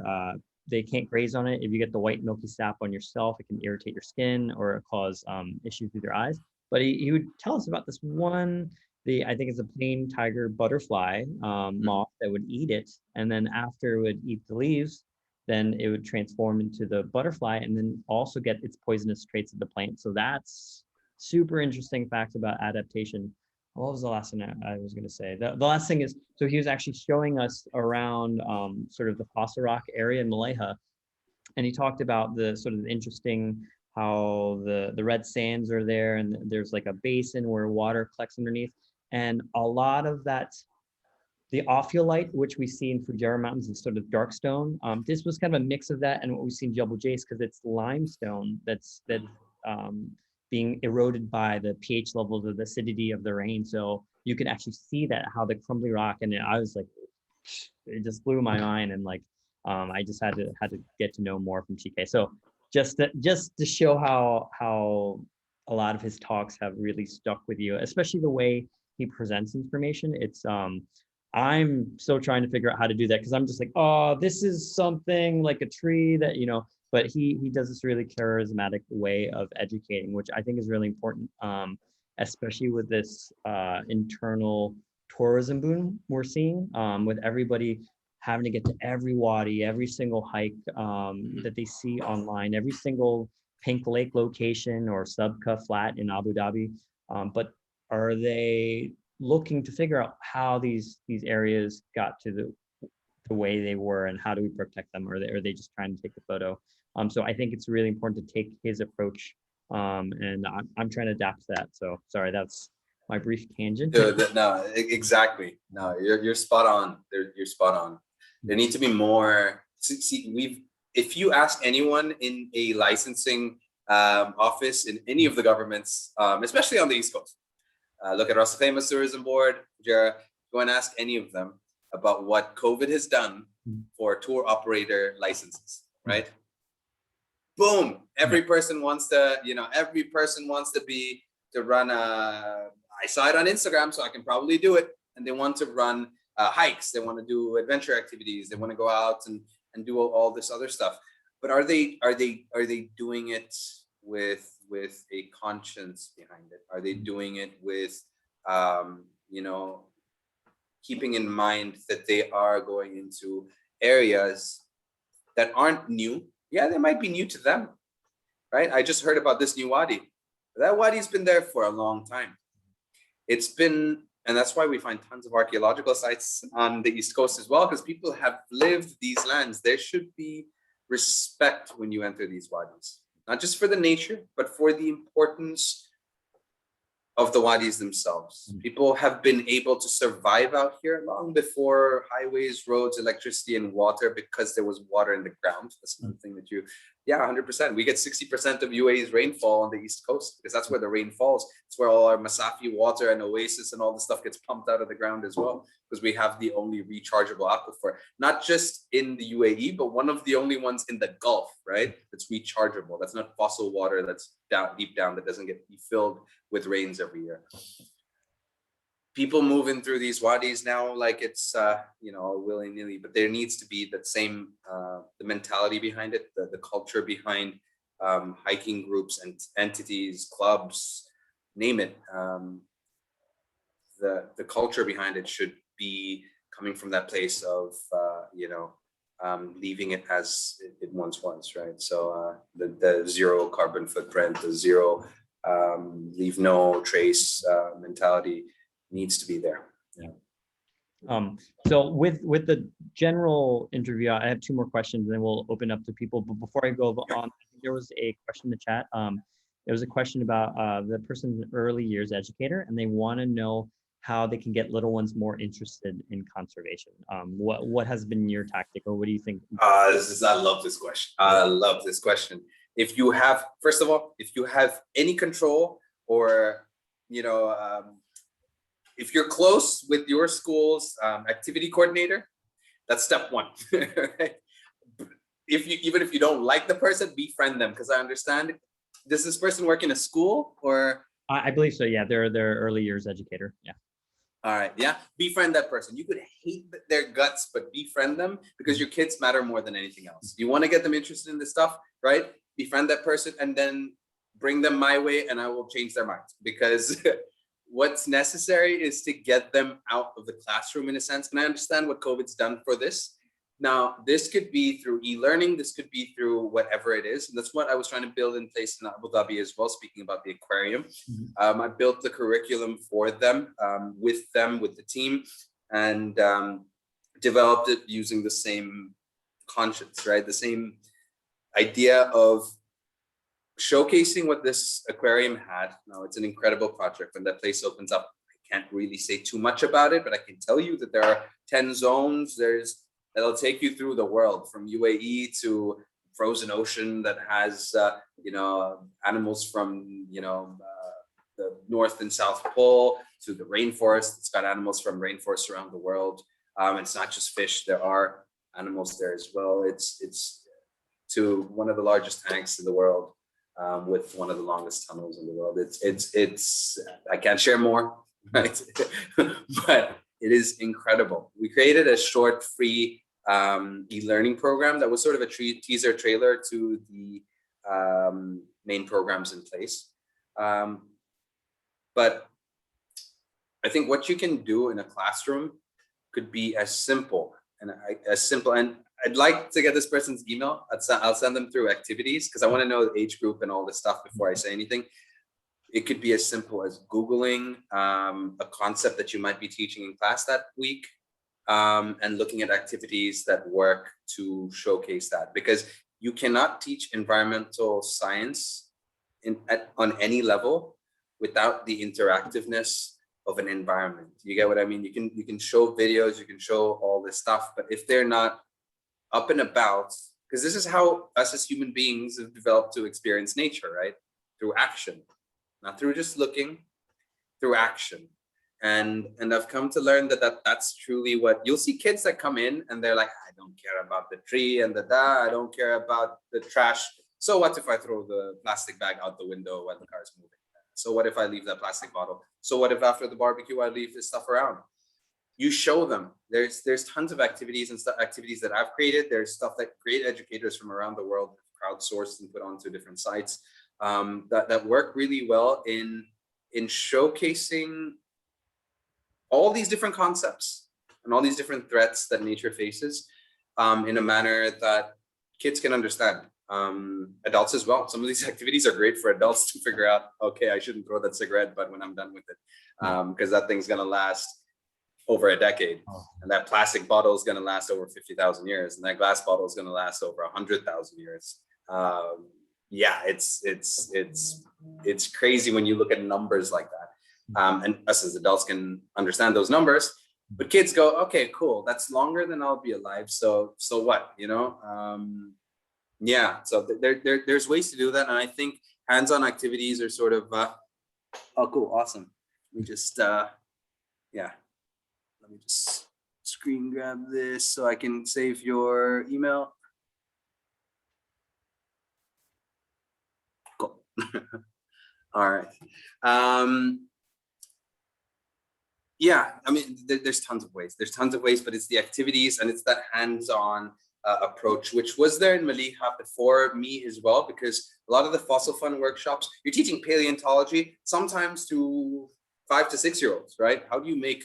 B: they can't graze on it. If you get the white milky sap on yourself, it can irritate your skin or cause issues with your eyes. But he would tell us about this one, I think it's a plain tiger butterfly moth that would eat it, and then after it would eat the leaves, then it would transform into the butterfly and then also get its poisonous traits of the plant. So that's super interesting fact about adaptation. What was the last thing I was going to say? The last thing is, so he was actually showing us around sort of the Fossil Rock area in Mleiha, and he talked about the sort of interesting how the red sands are there, and there's like a basin where water collects underneath, and a lot of that. The ophiolite, which we see in Fujairah Mountains, is sort of dark stone. This was kind of a mix of that and what we see in Jebel Jais, because it's limestone that's being eroded by the pH levels of the acidity of the rain. So you can actually see that, how the crumbly rock, and I was like, it just blew my mind, and like I just had to get to know more from TK. So just to show how a lot of his talks have really stuck with you, especially the way he presents information. It's I'm still trying to figure out how to do that, because I'm just like, oh, this is something like a tree that, but he does this really charismatic way of educating, which I think is really important, especially with this internal tourism boom we're seeing, with everybody having to get to every wadi, every single hike that they see online, every single Pink Lake location or Subka flat in Abu Dhabi. But are they looking to figure out how these areas got to the way they were, and how do we protect them? Or are they just trying to take a photo? So I think it's really important to take his approach, and I'm trying to adapt to that. So sorry, that's my brief tangent.
A: No, exactly. No, you're spot on. You're spot on. There need to be more. See, if you ask anyone in a licensing office in any of the governments, especially on the East Coast, look at Ras Al Khaimah's Tourism Board, Fujairah, go and ask any of them about what COVID has done for tour operator licenses, right? Boom! Every person wants to, to run I saw it on Instagram, so I can probably do it. And they want to run hikes, they want to do adventure activities, they want to go out and do all this other stuff. But are they doing it with a conscience behind it? Are they doing it with you know, keeping in mind that they are going into areas that aren't new? Yeah, they might be new to them, right? I just heard about this new wadi. That wadi's been there for a long time. It's been, and that's why we find tons of archaeological sites on the East Coast as well, because people have lived these lands. There should be respect when you enter these wadis, not just for the nature, but for the importance of the wadis themselves. People have been able to survive out here long before highways, roads, electricity, and water, because there was water in the ground. That's another thing that yeah, 100%. We get 60% of UAE's rainfall on the East Coast, because that's where the rain falls. It's where all our Masafi water and Oasis and all the stuff gets pumped out of the ground as well, because we have the only rechargeable aquifer, not just in the UAE, but one of the only ones in the Gulf, right? That's rechargeable. That's not fossil water that's deep down, that doesn't get filled with rains every year. People moving through these wadis now like it's you know, willy-nilly, but there needs to be that same the mentality behind it, the culture behind hiking groups and entities, clubs, name it. The culture behind it should be coming from that place of you know, leaving it as it once was, right? So the zero carbon footprint, the zero leave no trace mentality needs to be there.
B: Yeah. So with the general interview, I have two more questions, and then we'll open up to people. But before I go on, I think there was a question in the chat. There was a question about the person's early years educator, and they want to know how they can get little ones more interested in conservation. What has been your tactic, or what do you think?
A: I love this question. I love this question. If you have, first of all, if you have any control, or you know, if you're close with your school's activity coordinator, that's step one. Right? Even if you don't like the person, befriend them, because I understand. Does this person work in a school, or?
B: I believe so. Yeah, they're early years educator. Yeah.
A: All right. Yeah. Befriend that person. You could hate their guts, but befriend them, because your kids matter more than anything else. You want to get them interested in this stuff, right? Befriend that person and then bring them my way, and I will change their minds, because what's necessary is to get them out of the classroom in a sense. And I understand what COVID's done for this. Now, this could be through e-learning, this could be through whatever it is. And that's what I was trying to build in place in Abu Dhabi as well, speaking about the aquarium. I built the curriculum for them, with the team, and developed it using the same conscience, right? The same idea of showcasing what this aquarium had. Now, it's an incredible project. When that place opens up, I can't really say too much about it, but I can tell you that there are 10 zones. That'll take you through the world, from UAE to frozen ocean that has, you know, animals from, you know, the North and South Pole, to the rainforest. It's got animals from rainforests around the world. It's not just fish. There are animals there as well. It's to one of the largest tanks in the world, with one of the longest tunnels in the world. It's I can't share more, right? But it is incredible. We created a short, free e-learning program that was sort of a teaser trailer to the main programs in place. But I think what you can do in a classroom could be as simple, and I'd like to get this person's email. I'll send them through activities, because I want to know the age group and all this stuff before I say anything. It could be as simple as Googling a concept that you might be teaching in class that week, and looking at activities that work to showcase that, because you cannot teach environmental science on any level without the interactiveness of an environment. You get what I mean? You can show videos, you can show all this stuff, but if they're not up and about, because this is how us as human beings have developed to experience nature, right? Through action, not through just looking, through action. And I've come to learn that's truly what you'll see. Kids that come in and they're like, I don't care about the tree and I don't care about the trash. So what if I throw the plastic bag out the window when the car is moving? So what if I leave that plastic bottle? So what if after the barbecue I leave this stuff around? you show them. There's tons of activities and activities that I've created. There's stuff that great educators from around the world have crowdsourced and put onto different sites that work really well in showcasing all these different concepts and all these different threats that nature faces in a manner that kids can understand. Adults as well. Some of these activities are great for adults to figure out, okay, I shouldn't throw that cigarette butt when I'm done with it, because that thing's gonna last over a decade, and that plastic bottle is gonna last over 50,000 years, and that glass bottle is gonna last over 100,000 years. Yeah, it's crazy when you look at numbers like that, and us as adults can understand those numbers, but kids go, okay, cool, that's longer than I'll be alive, so what, you know? Yeah, so there's ways to do that, and I think hands-on activities are sort of oh, cool, awesome. Let me just yeah, let me just screen grab this so I can save your email. Cool. All right. Yeah, I mean, there's tons of ways. There's tons of ways, but it's the activities and it's that hands-on approach, which was there in Mleiha before me as well, because a lot of the fossil fun workshops, you're teaching paleontology, sometimes to 5 to 6 year olds, right? How do you make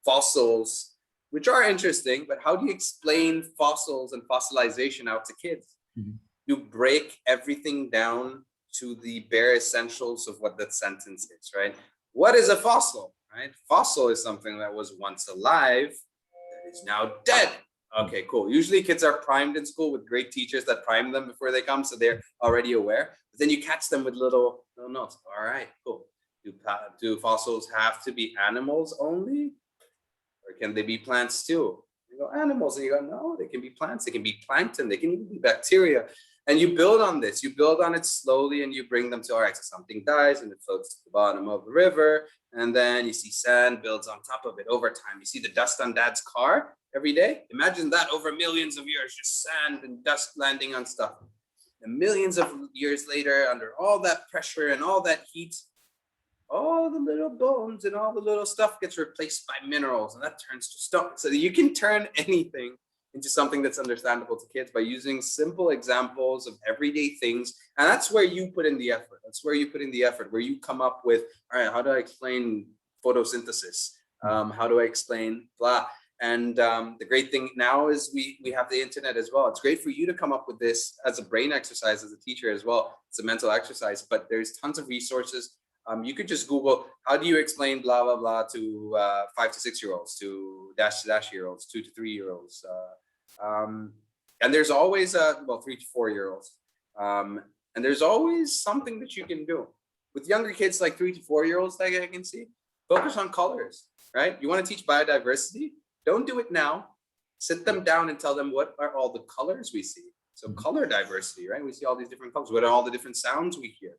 A: fossils, which are interesting, but how do you explain fossils and fossilization out to kids? Mm-hmm. You break everything down to the bare essentials of what that sentence is, right? What is a fossil, right? Fossil is something that was once alive, that is now dead. Okay, cool. Usually kids are primed in school with great teachers that prime them before they come, so they're already aware. But then you catch them with little notes. All right, cool. Do fossils have to be animals only? Or can they be plants too? You go, animals. And you go, no, they can be plants. They can be plankton. They can even be bacteria. And you build on this. You build on it slowly and you bring them to, all right, so something dies and it floats to the bottom of the river. And then you see sand builds on top of it over time. You see the dust on dad's car every day. Imagine that over millions of years, just sand and dust landing on stuff. And millions of years later, under all that pressure and all that heat, all the little bones and all the little stuff gets replaced by minerals, and that turns to stone. So you can turn anything into something that's understandable to kids by using simple examples of everyday things. And that's where you put in the effort. That's where you put in the effort, where you come up with, all right, how do I explain photosynthesis? How do I explain blah? And the great thing now is we have the internet as well. It's great for you to come up with this as a brain exercise, as a teacher as well. It's a mental exercise, but there's tons of resources. You could just Google, how do you explain blah, blah, blah to 5 to 6 year olds, to dash year olds, 2 to 3 year olds. And there's always, 3 to 4 year olds. And there's always something that you can do. With younger kids, like 3 to 4 year olds that I can see, focus on colors, right? You want to teach biodiversity? Don't do it now. Sit them down and tell them, what are all the colors we see? So color diversity, right? We see all these different colors. What are all the different sounds we hear?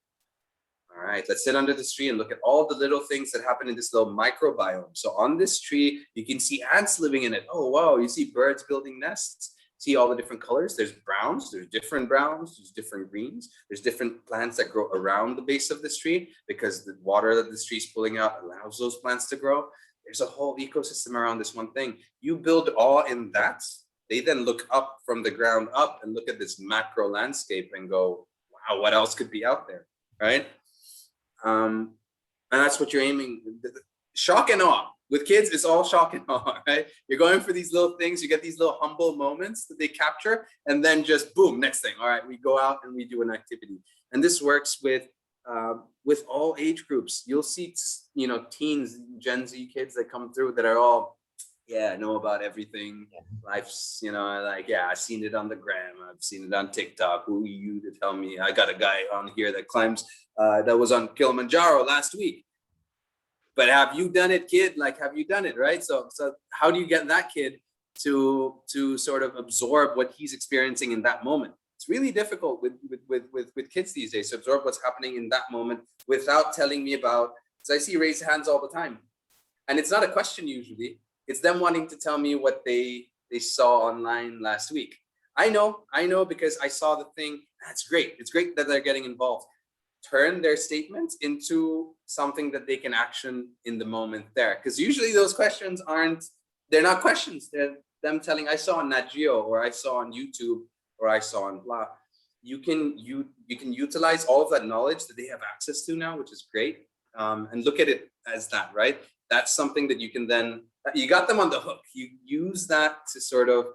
A: All right, let's sit under this tree and look at all the little things that happen in this little microbiome. So on this tree, you can see ants living in it. Oh, wow, you see birds building nests. See all the different colors. There's browns, there's different browns, there's different greens. There's different plants that grow around the base of this tree because the water that this tree is pulling out allows those plants to grow. There's a whole ecosystem around this one thing. You build awe in that. They then look up from the ground up and look at this macro landscape and go, wow, what else could be out there, right? And that's what you're aiming. Shock and awe. With kids, it's all shock and awe, right? You're going for these little things. You get these little humble moments that they capture, and then just boom, next thing. All right, we go out and we do an activity. And this works with all age groups. You'll see, teens, Gen Z kids that come through that are all, yeah, I know about everything. Life's, I've seen it on the gram. I've seen it on TikTok. Who are you to tell me? I got a guy on here that climbs, that was on Kilimanjaro last week. But have you done it, kid? Have you done it, right? So how do you get that kid to sort of absorb what he's experiencing in that moment? It's really difficult with kids these days to absorb what's happening in that moment without telling me about, because I see raised hands all the time. And it's not a question usually. It's them wanting to tell me what they saw online last week. I know because I saw the thing. That's great. It's great that they're getting involved. turn their statements into something that they can action in the moment there. Because usually those questions they're not questions. They're them telling, I saw on Nat Geo, or I saw on YouTube, or I saw on blah. You can utilize all of that knowledge that they have access to now, which is great. And look at it as that, right? That's something that you can then, you got them on the hook. You use that to sort of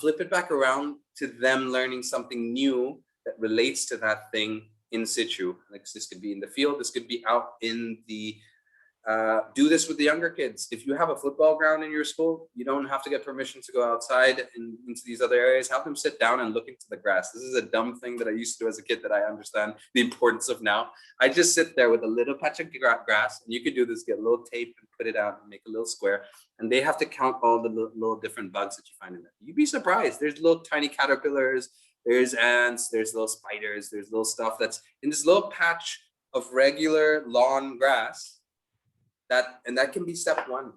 A: flip it back around to them learning something new that relates to that thing in situ. Like this could be in the field, this could be out in the, do this with the younger kids. If you have a football ground in your school, you don't have to get permission to go outside and into these other areas. Have them sit down and look into the grass. This is a dumb thing that I used to do as a kid that I understand the importance of now. I just sit there with a little patch of grass, and you could do this, get a little tape and put it out and make a little square. And they have to count all the little different bugs that you find in there. You'd be surprised. There's little tiny caterpillars, there's ants, there's little spiders, there's little stuff that's in this little patch of regular lawn grass. And that can be step one.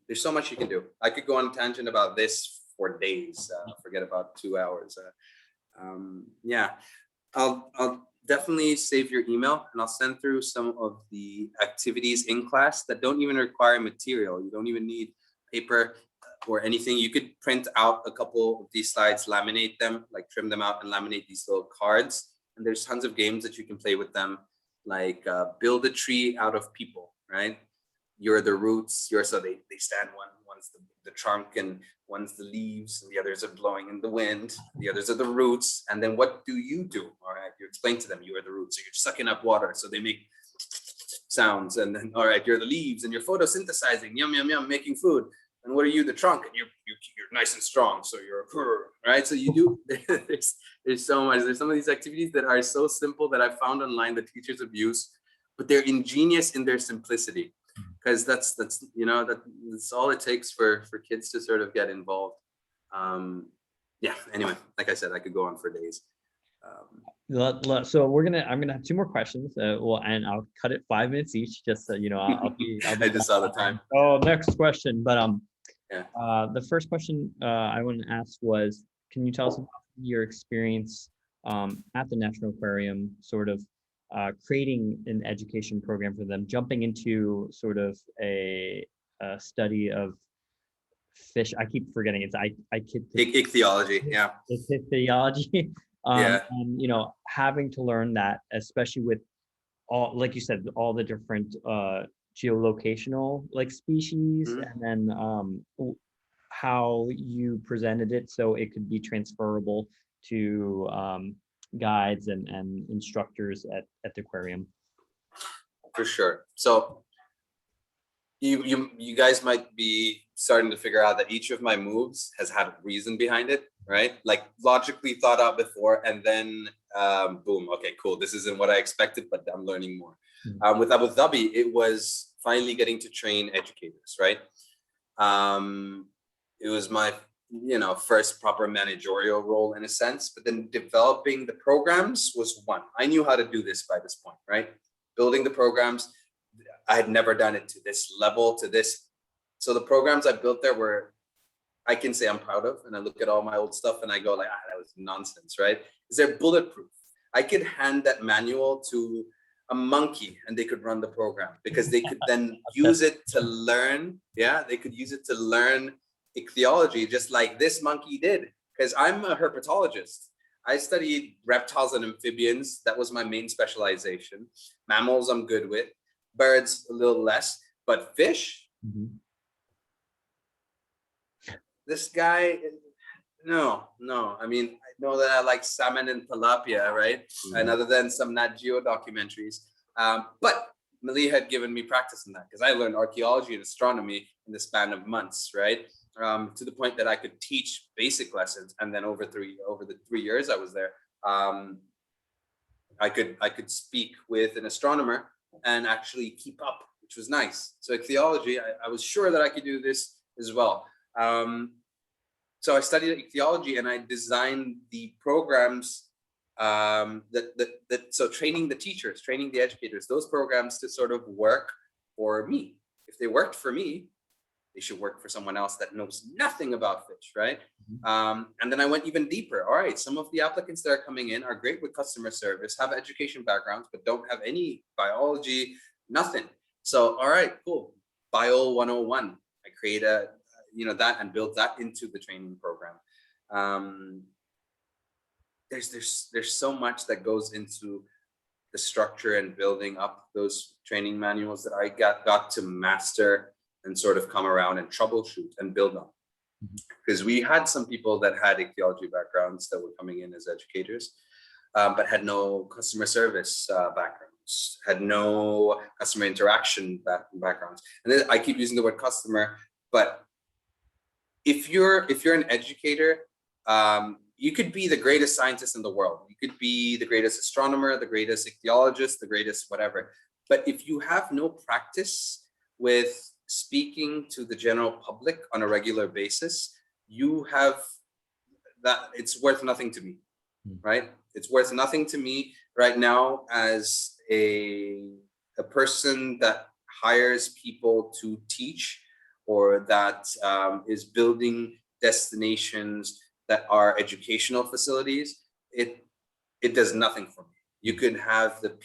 A: There's so much you can do. I could go on a tangent about this for days, forget about 2 hours. Yeah, I'll definitely save your email, and I'll send through some of the activities in class that don't even require material. You don't even need paper or anything. You could print out a couple of these slides, laminate them, like trim them out and laminate these little cards. And there's tons of games that you can play with them, like build a tree out of people, right? You're the roots, so they stand, one's the trunk, and one's the leaves, and the others are blowing in the wind, the others are the roots. And then what do? All right, you explain to them, you are the roots, so you're sucking up water, so they make sounds. And then, all right, you're the leaves, and you're photosynthesizing, yum, yum, yum, making food. And what are you? The trunk, and you're nice and strong, so you're right. So you do. there's so much. There's some of these activities that are so simple that I found online that teachers abuse, but they're ingenious in their simplicity, because that's all it takes for kids to sort of get involved. Yeah. Anyway, like I said, I could go on for days.
B: So I'm gonna have two more questions. And I'll cut it 5 minutes each, just so you know. I'll be
A: I just saw the time.
B: Oh, next question. But
A: yeah.
B: The first question I want to ask was, can you tell us about your experience at the National Aquarium, sort of creating an education program for them, jumping into sort of a study of fish. I keep forgetting it's
A: ichthyology. Yeah.
B: Ichthyology.
A: Yeah.
B: And having to learn that, especially with all, like you said, all the different geolocational like species, and then how you presented it so it could be transferable to guides and instructors at the aquarium.
A: For sure. So you guys might be starting to figure out that each of my moves has had a reason behind it, right? Like logically thought out before, and then boom, okay, cool. This isn't what I expected, but I'm learning more. With Abu Dhabi, it was finally getting to train educators, right? It was my first proper managerial role in a sense, but then developing the programs was one. I knew how to do this by this point, right? Building the programs, I had never done it to this level, to this. So the programs I built there were, I can say I'm proud of, and I look at all my old stuff and I go like, that was nonsense, right? Because they're bulletproof. I could hand that manual to a monkey and they could run the program, because they could then use it to learn. Yeah, they could use it to learn ichthyology, just like this monkey did, because I'm a herpetologist. I studied reptiles and amphibians. That was my main specialization. Mammals I'm good with, birds a little less, but fish, this guy, no. I mean, I know that I like salmon and tilapia, right? And other than some Nat Geo documentaries, but Mleiha had given me practice in that, because I learned archaeology and astronomy in the span of months, right? To the point that I could teach basic lessons, and then over the 3 years I was there, I could speak with an astronomer and actually keep up, which was nice. So ichthyology, I was sure that I could do this as well. So I studied ichthyology and I designed the programs so training the teachers, training the educators, those programs to sort of work for me. If they worked for me, they should work for someone else that knows nothing about fish, right? And then I went even deeper. All right, some of the applicants that are coming in are great with customer service, have education backgrounds, but don't have any biology, nothing. So, all right, cool. Bio 101. I create that and build that into the training program. There's so much that goes into the structure and building up those training manuals that I got to master and sort of come around and troubleshoot and build on. Because we had some people that had ichthyology backgrounds that were coming in as educators, but had no customer service backgrounds, had no customer interaction backgrounds. And then I keep using the word customer, but if you're an educator, you could be the greatest scientist in the world. You could be the greatest astronomer, the greatest ichthyologist, the greatest whatever. But if you have no practice with speaking to the general public on a regular basis, you have that, it's worth nothing to me, right? It's worth nothing to me right now as a person that hires people to teach, or that is building destinations that are educational facilities. It does nothing for me. You could have the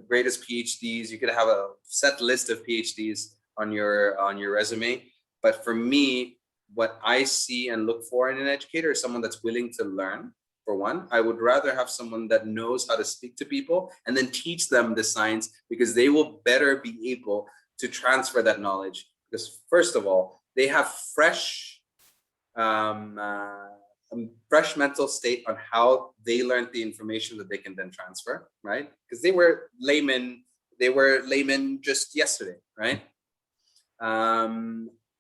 A: greatest PhDs, you could have a set list of PhDs on your resume, but for me, what I see and look for in an educator is someone that's willing to learn. For one, I would rather have someone that knows how to speak to people and then teach them the science, because they will better be able to transfer that knowledge. Because first of all, they have fresh mental state on how they learned the information that they can then transfer, right? Because they were laymen just yesterday, right?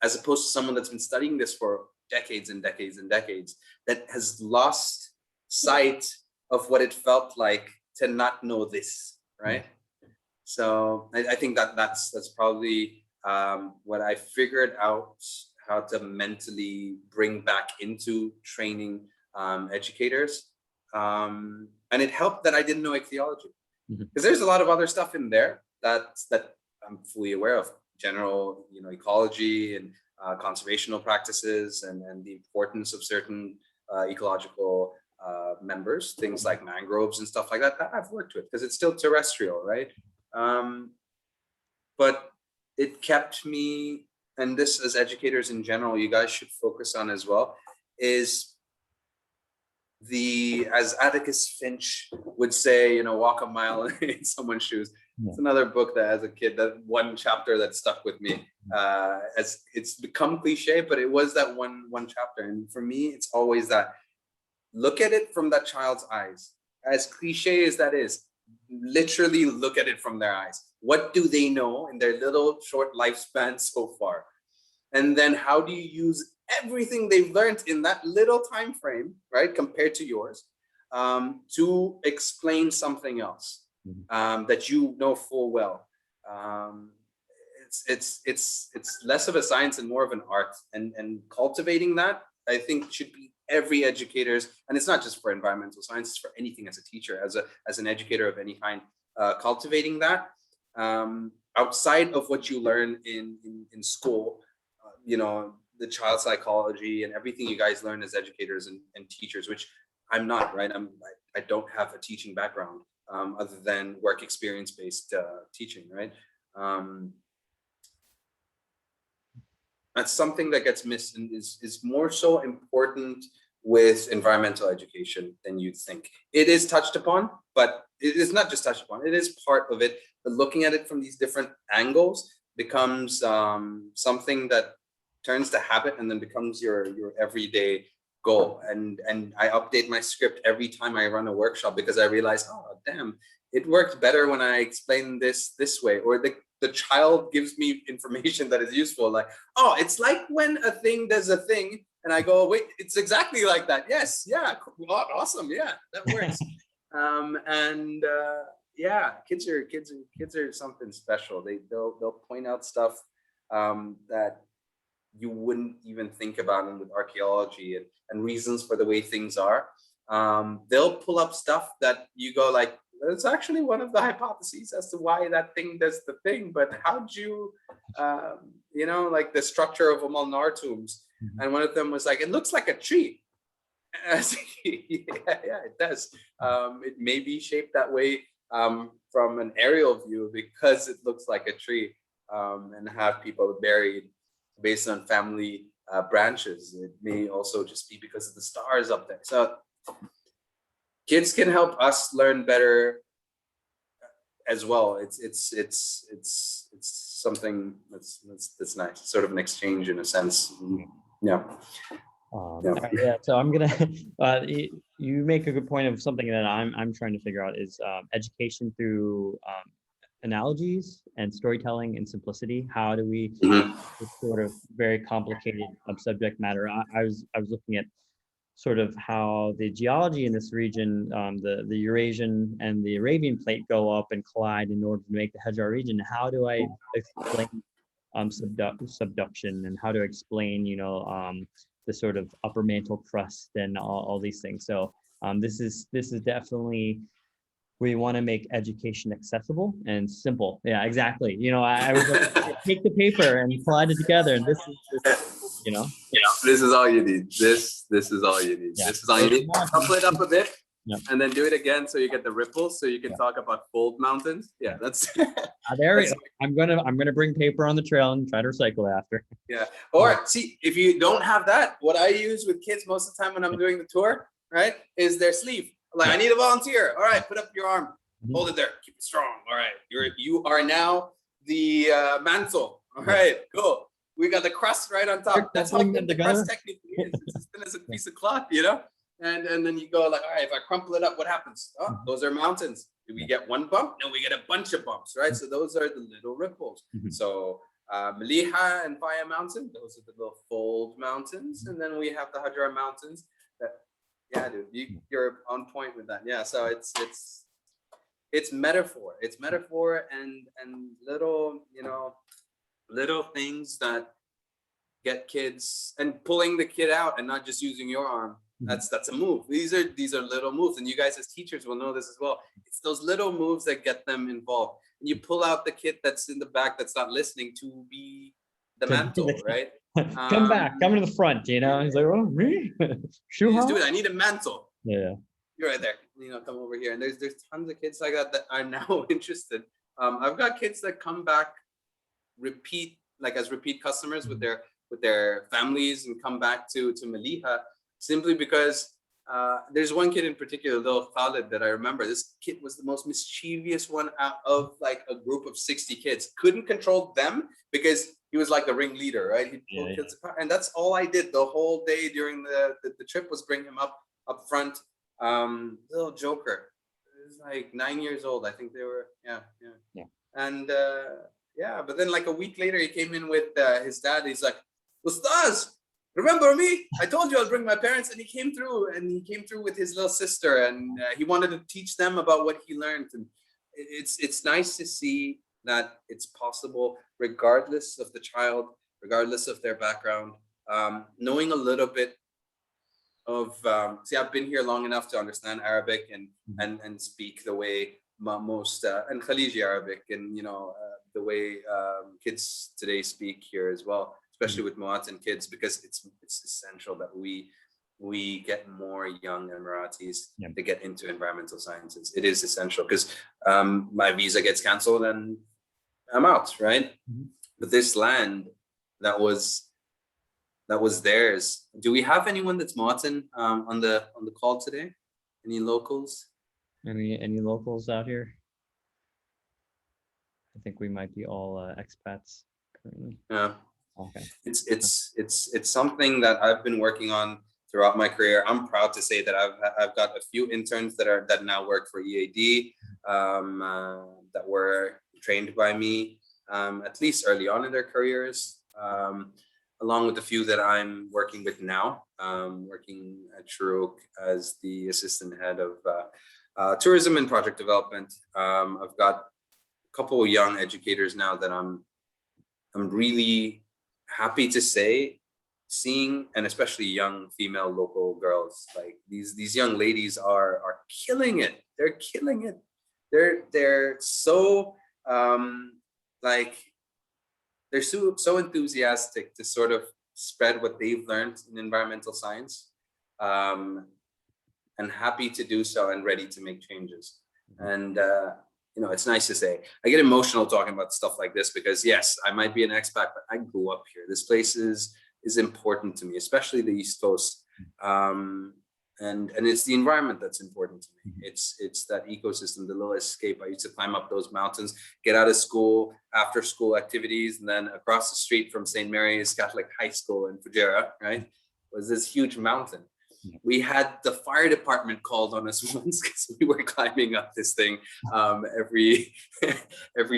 A: As opposed to someone that's been studying this for decades and decades and decades, that has lost sight of what it felt like to not know this, right? So I think that's probably what I figured out how to mentally bring back into training educators. And it helped that I didn't know ichthyology, because there's a lot of other stuff in there that I'm fully aware of. General, ecology and conservational practices, and the importance of certain ecological members, things like mangroves and stuff like that I've worked with, because it's still terrestrial, right? But it kept me, and this as educators in general, you guys should focus on as well, is as Atticus Finch would say, walk a mile in someone's shoes. It's another book that, as a kid, that one chapter that stuck with me. As it's become cliche, but it was that one chapter. And for me, it's always that, look at it from that child's eyes. As cliche as that is, literally look at it from their eyes. What do they know in their little short lifespan so far? And then how do you use everything they've learned in that little time frame, right, compared to yours, to explain something else that you know full well. It's less of a science and more of an art, and cultivating that, I think, should be every educator's, and it's not just for environmental science, it's for anything as a teacher, as an educator of any kind, cultivating that outside of what you learn in school, the child psychology and everything you guys learn as educators and teachers, which I'm not, right? I don't have a teaching background other than work experience based teaching, right? That's something that gets missed and is more so important with environmental education than you'd think. It is touched upon, but it is not just touched upon, it is part of it. But looking at it from these different angles becomes something that turns to habit and then becomes your everyday goal. And I update my script every time I run a workshop, because I realize, oh damn, it worked better when I explain this way, or the child gives me information that is useful, like, oh, it's like when a thing does a thing, and I go, wait, it's exactly like that. Yes, yeah, awesome, yeah, that works. Yeah, kids are something special. They'll point out stuff that you wouldn't even think about them with archaeology and reasons for the way things are. They'll pull up stuff that you go like, It's actually one of the hypotheses as to why that thing does the thing. But how'd you, like the structure of Amalnar tombs? And one of them was like, it looks like a tree. And I was like, yeah, it does. It may be shaped that way from an aerial view because it looks like a tree, and have people buried based on family branches. It may also just be because of the stars up there. So kids can help us learn better as well. It's something that's nice. It's sort of an exchange in a sense. Yeah.
B: Yeah. So I'm gonna. You make a good point of something that I'm trying to figure out is education through analogies and storytelling and simplicity. How do we this sort of very complicated subject matter? I was looking at sort of how the geology in this region, the Eurasian and the Arabian plate go up and collide in order to make the Hajar region. How do I explain subduction, and how to explain, the sort of upper mantle crust and all these things. So this is definitely, we want to make education accessible and simple. Yeah, exactly. I was like, take the paper and collide it together, and this is
A: this is all you need. This is all you need.
B: Yeah.
A: This is all you need. Couple it up a bit.
B: Yeah.
A: And then do it again so you get the ripples, so you can talk about fold mountains. Yeah, that's
B: there. I'm gonna bring paper on the trail and try to recycle it after.
A: Yeah. Or see, if you don't have that, what I use with kids most of the time when I'm doing the tour, right, is their sleeve. Like, I need a volunteer. All right, put up your arm, hold it there, keep it strong. All right, you are now the mantle. All right, cool. We got the crust right on top. That's how good the crust technically is. It's as thin as a piece of cloth, And then you go like, all right, if I crumple it up, what happens? Oh, those are mountains. Do we get one bump? No, we get a bunch of bumps, right? So those are the little ripples. So Mleiha and Faya Mountain, those are the little fold mountains. And then we have the Hajar Mountains. Yeah, dude, you're on point with that. Yeah, so it's metaphor. It's metaphor and little, little things that get kids, and pulling the kid out and not just using your arm. That's a move. These are little moves, and you guys as teachers will know this as well. It's those little moves that get them involved. And you pull out the kid that's in the back that's not listening to be the mantle, right?
B: Come to the front, He's like, oh, me?
A: Just do it. I need a mantle.
B: Yeah.
A: You're right there. Come over here. And there's tons of kids like that are now interested. I've got kids that come back as repeat customers with their families and come back to Mleiha, simply because there's one kid in particular, little Khalid, that I remember. This kid was the most mischievous one out of like a group of 60 kids. Couldn't control them because he was like the ringleader, right? He'd pull kids apart. And that's all I did the whole day during the trip, was bring him up front. Little joker. He was like 9 years old. I think they were, yeah. And but then like a week later, he came in with his dad. He's like, Ustaz, remember me? I told you I'll bring my parents. And he came through with his little sister, and he wanted to teach them about what he learned. And it's nice to see that it's possible, regardless of the child, regardless of their background, knowing a little bit of, I've been here long enough to understand Arabic and speak the way most, and Khaliji Arabic, and, the way kids today speak here as well, especially with Muatin kids, because it's essential that we get more young Emiratis to get into environmental sciences. It is essential, because my visa gets canceled and I'm out, right? But this land that was theirs. Do we have anyone that's Muatin on the call today? Any locals?
B: Any locals out here? I think we might be all expats currently.
A: Yeah.
B: Okay.
A: It's something that I've been working on throughout my career. I'm proud to say that I've got a few interns that now work for EAD, that were trained by me, at least early on in their careers, along with the few that I'm working with now, working at Shurooq as the assistant head of tourism and project development. I've got a couple of young educators now that I'm really happy to say, seeing, and especially young female local girls, like these young ladies are killing it. They're killing it. they're so like they're so enthusiastic to sort of spread what they've learned in environmental science, and happy to do so and ready to make changes. And you know, it's nice to say. I get emotional talking about stuff like this because yes, I might be an expat, but I grew up here. This place is important to me, especially the East Coast. And it's the environment that's important to me. It's that ecosystem, the little escape. I used to climb up those mountains, get out of school, after school activities, and then across the street from St. Mary's Catholic High School in Fujairah, right, was this huge mountain. We had the fire department called on us once because we were climbing up this thing every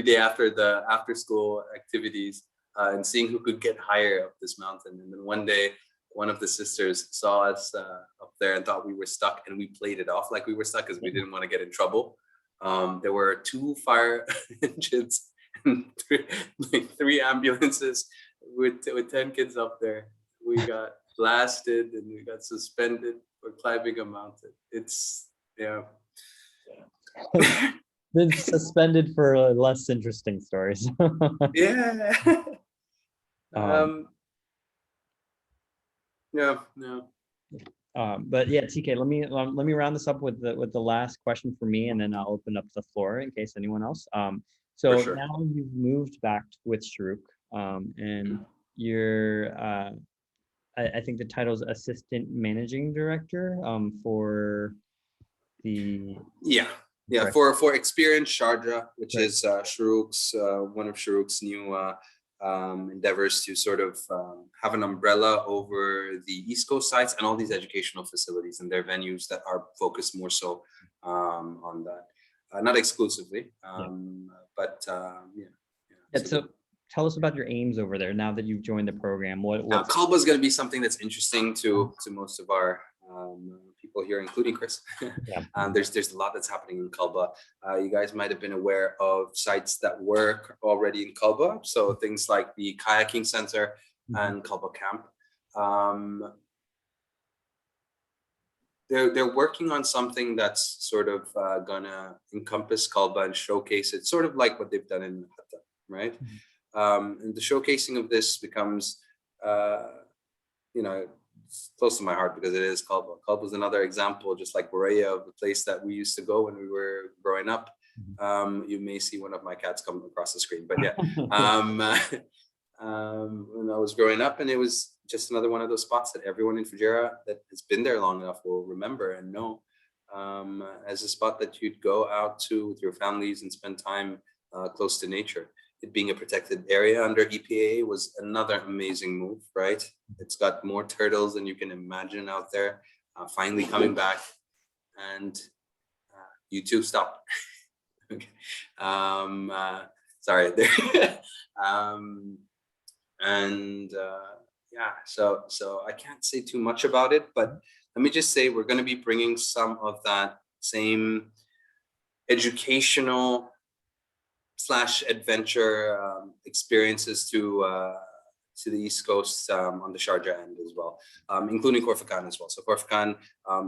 A: day after the after school activities, and seeing who could get higher up this mountain. And then one day, one of the sisters saw us up there and thought we were stuck, and we played it off like we were stuck because we didn't want to get in trouble. There were 2 fire engines and 3 ambulances with 10 kids up there. We got blasted and we got suspended for climbing a mountain. It's
B: Been suspended for less interesting stories.
A: Yeah.
B: But yeah, TK, let me round this up with the last question for me, and then I'll open up the floor in case anyone else. So
A: sure.
B: now you've moved back with Shurooq, and you're I think the title is Assistant Managing Director for the
A: for Experience Sharjah, which is Shurooq's one of Shurooq's new endeavors to sort of have an umbrella over the East Coast sites and all these educational facilities and their venues that are focused more so on that, not exclusively, but
B: So tell us about your aims over there now that you've joined the program. What
A: Kalba is going to be something that's interesting to most of our people here, including Chris. There's a lot that's happening in Kalba. You guys might have been aware of sites that were already in Kalba, so things like the kayaking center and Kalba camp. They're working on something that's sort of gonna encompass Kalba and showcase it, sort of like what they've done in Hatta, right? And the showcasing of this becomes, it's close to my heart because it is Kalba. Kalba is another example, just like Wurrayah, of the place that we used to go when we were growing up. You may see one of my cats come across the screen, but yeah. When I was growing up, and it was just another one of those spots that everyone in Fujairah that has been there long enough will remember and know as a spot that you'd go out to with your families and spend time close to nature. It being a protected area under EPA was another amazing move, right? It's got more turtles than you can imagine out there, finally coming back. And you two stop. Okay. Sorry. So I can't say too much about it, but let me just say we're going to be bringing some of that same educational / adventure experiences to the East Coast on the Sharjah end as well, including Corfacan as well. So Corfacan,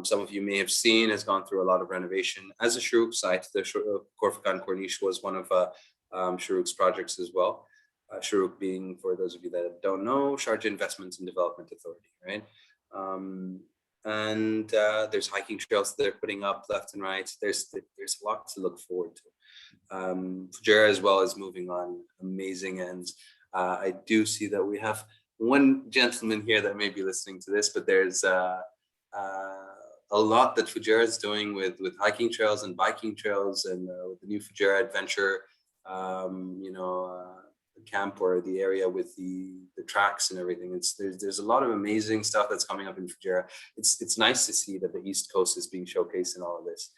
A: some of you may have seen, has gone through a lot of renovation as a Shurooq site. The Corfacan Corniche was one of Shurooq's projects as well. Shurooq being, for those of you that don't know, Sharjah Investments and Development Authority, right? And there's hiking trails they're putting up left and right. There's a lot to look forward to. Fujairah as well is moving on amazing ends. I do see that we have one gentleman here that may be listening to this, but there's a lot that Fujairah is doing with hiking trails and biking trails, and with the new Fujairah Adventure, camp, or the area with the tracks and everything. There's a lot of amazing stuff that's coming up in Fujairah. It's nice to see that the East Coast is being showcased in all of this.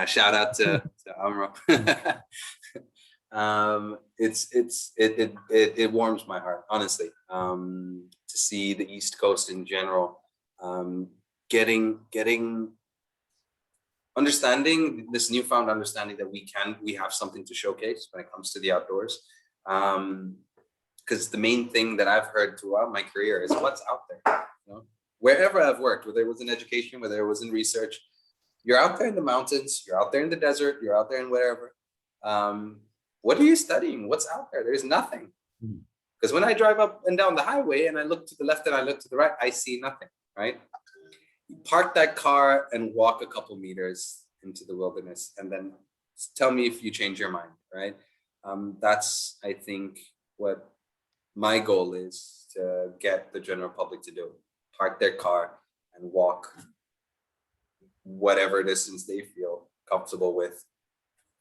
A: Shout out to Amro. It warms my heart, honestly, to see the East Coast in general getting understanding, this newfound understanding that we have something to showcase when it comes to the outdoors. Because the main thing that I've heard throughout my career is what's out there. Wherever I've worked, whether it was in education, whether it was in research, You're out there in the mountains, you're out there in the desert, you're out there in wherever. What are you studying? What's out there? There's nothing. Because when I drive up and down the highway and I look to the left and I look to the right, I see nothing, right? You park that car and walk a couple meters into the wilderness and then tell me if you change your mind, right? That's, I think, what my goal is to get the general public to do. Park their car and walk whatever distance they feel comfortable with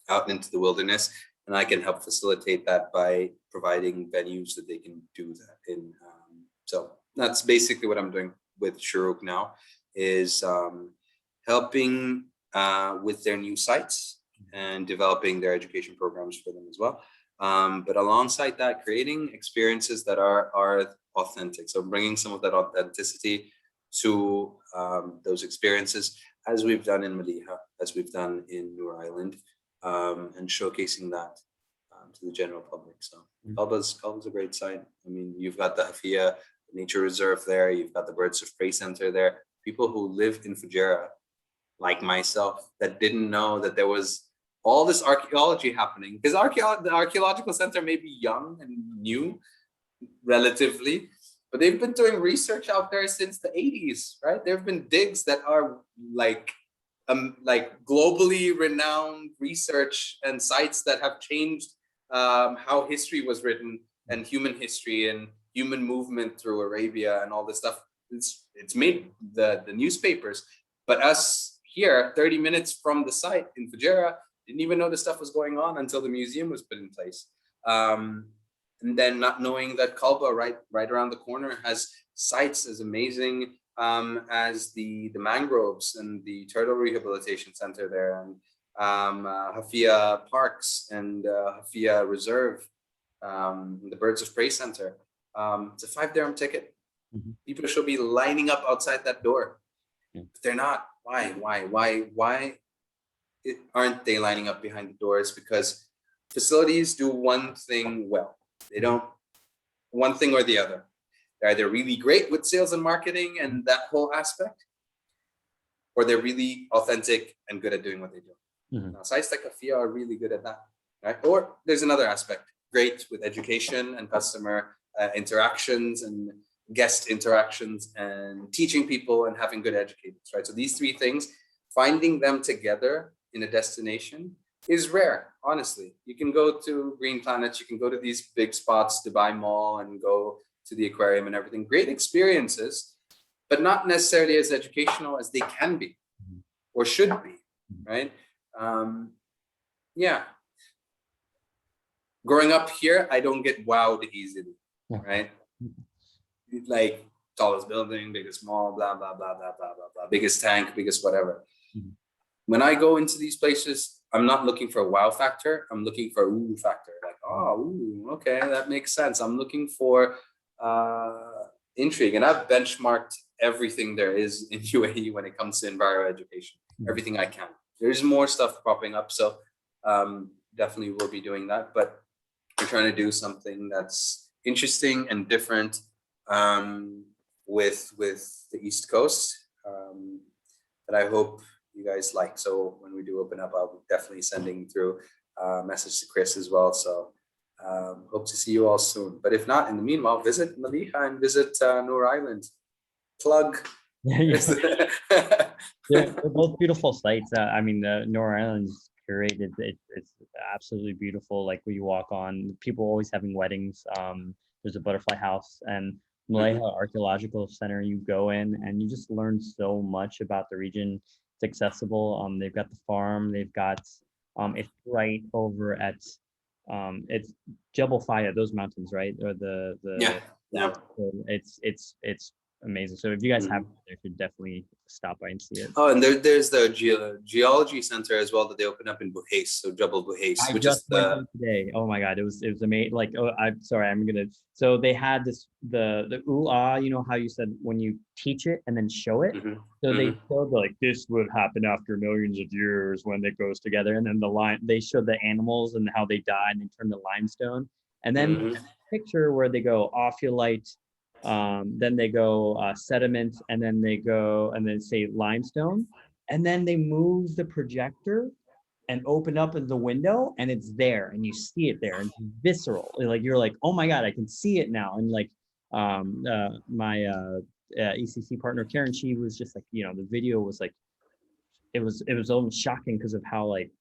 A: out into the wilderness. And I can help facilitate that by providing venues that they can do that in. So that's basically what I'm doing with Shurooq now, is helping with their new sites and developing their education programs for them as well. But alongside that, creating experiences that are authentic. So bringing some of that authenticity to those experiences, as we've done in Mleiha, as we've done in Noor Island, and showcasing that to the general public. So Qalba's a great site. I mean, you've got the Hafia Nature Reserve there, you've got the Birds of Prey Center there. People who live in Fujairah, like myself, that didn't know that there was all this archaeology happening, because the archaeological center may be young and new relatively, but they've been doing research out there since the 80s, right? There have been digs that are like globally renowned research and sites that have changed how history was written and human history and human movement through Arabia and all this stuff. It's made the newspapers, but us here, 30 minutes from the site in Fujairah, didn't even know this stuff was going on until the museum was put in place. And then not knowing that Qalba right around the corner has sites as amazing as the mangroves and the turtle rehabilitation center there, and Hafia Parks and Hafia Reserve, the Birds of Prey Center. It's a 5 dirham ticket. People should be lining up outside that door. But they're not. Why aren't they lining up behind the doors? Because facilities do one thing well. They don't one thing or the other. They're either really great with sales and marketing and that whole aspect, or they're really authentic and good at doing what they do. Now, sites like Hafia are really good at that, right? Or there's another aspect, great with education and customer interactions and guest interactions and teaching people and having good educators, right? So these 3 things, finding them together in a destination is rare, honestly. You can go to Green Planets, you can go to these big spots, Dubai Mall, and go to the aquarium and everything. Great experiences, but not necessarily as educational as they can be or should be, right? Yeah. Growing up here, I don't get wowed easily, right? Like tallest building, biggest mall, blah, blah, blah, blah, blah, blah, blah, biggest tank, biggest whatever. When I go into these places, I'm not looking for a wow factor. I'm looking for a ooh factor. Like, oh, ooh, okay, that makes sense. I'm looking for intrigue. And I've benchmarked everything there is in UAE when it comes to enviro-education, everything I can. There's more stuff popping up. So definitely will be doing that. But we're trying to do something that's interesting and different with the East Coast that I hope you guys like. So when we do open up, I'll be definitely sending through a message to Chris as well. So hope to see you all soon. But if not, in the meanwhile, visit Mleiha and visit Noor Island. Plug.
B: Yeah, they're both beautiful sites. I mean, the Noor Island's curated. It's absolutely beautiful. Like when you walk on, people always having weddings. There's a butterfly house, and Mleiha Archeological Center. You go in and you just learn so much about the region. It's accessible. They've got the farm. They've got it's right over at it's Jebel Faya, those mountains, right? Or the
A: yeah.
B: So it's amazing. So if you guys have, you should definitely stop by and see it.
A: Oh, and there's the geology center as well that they opened up in Buhais, so Jebel Buhais, which is the
B: today. Oh my God, it was amazing. Like, oh, I'm sorry, so they had this the you know how you said when you teach it and then show it. So they showed like this would happen after millions of years when it goes together, and then they showed the animals and how they died and they turned to limestone, and then picture where they go ophiolite. Then they go sediment, and then they go and then say limestone, And then they move the projector and open up the window, and it's there, and you see it there, and it's visceral. Like you're like, oh my God, I can see it now. And like my ECC partner Karen, she was just like, you know, the video was like, it was almost shocking because of how like,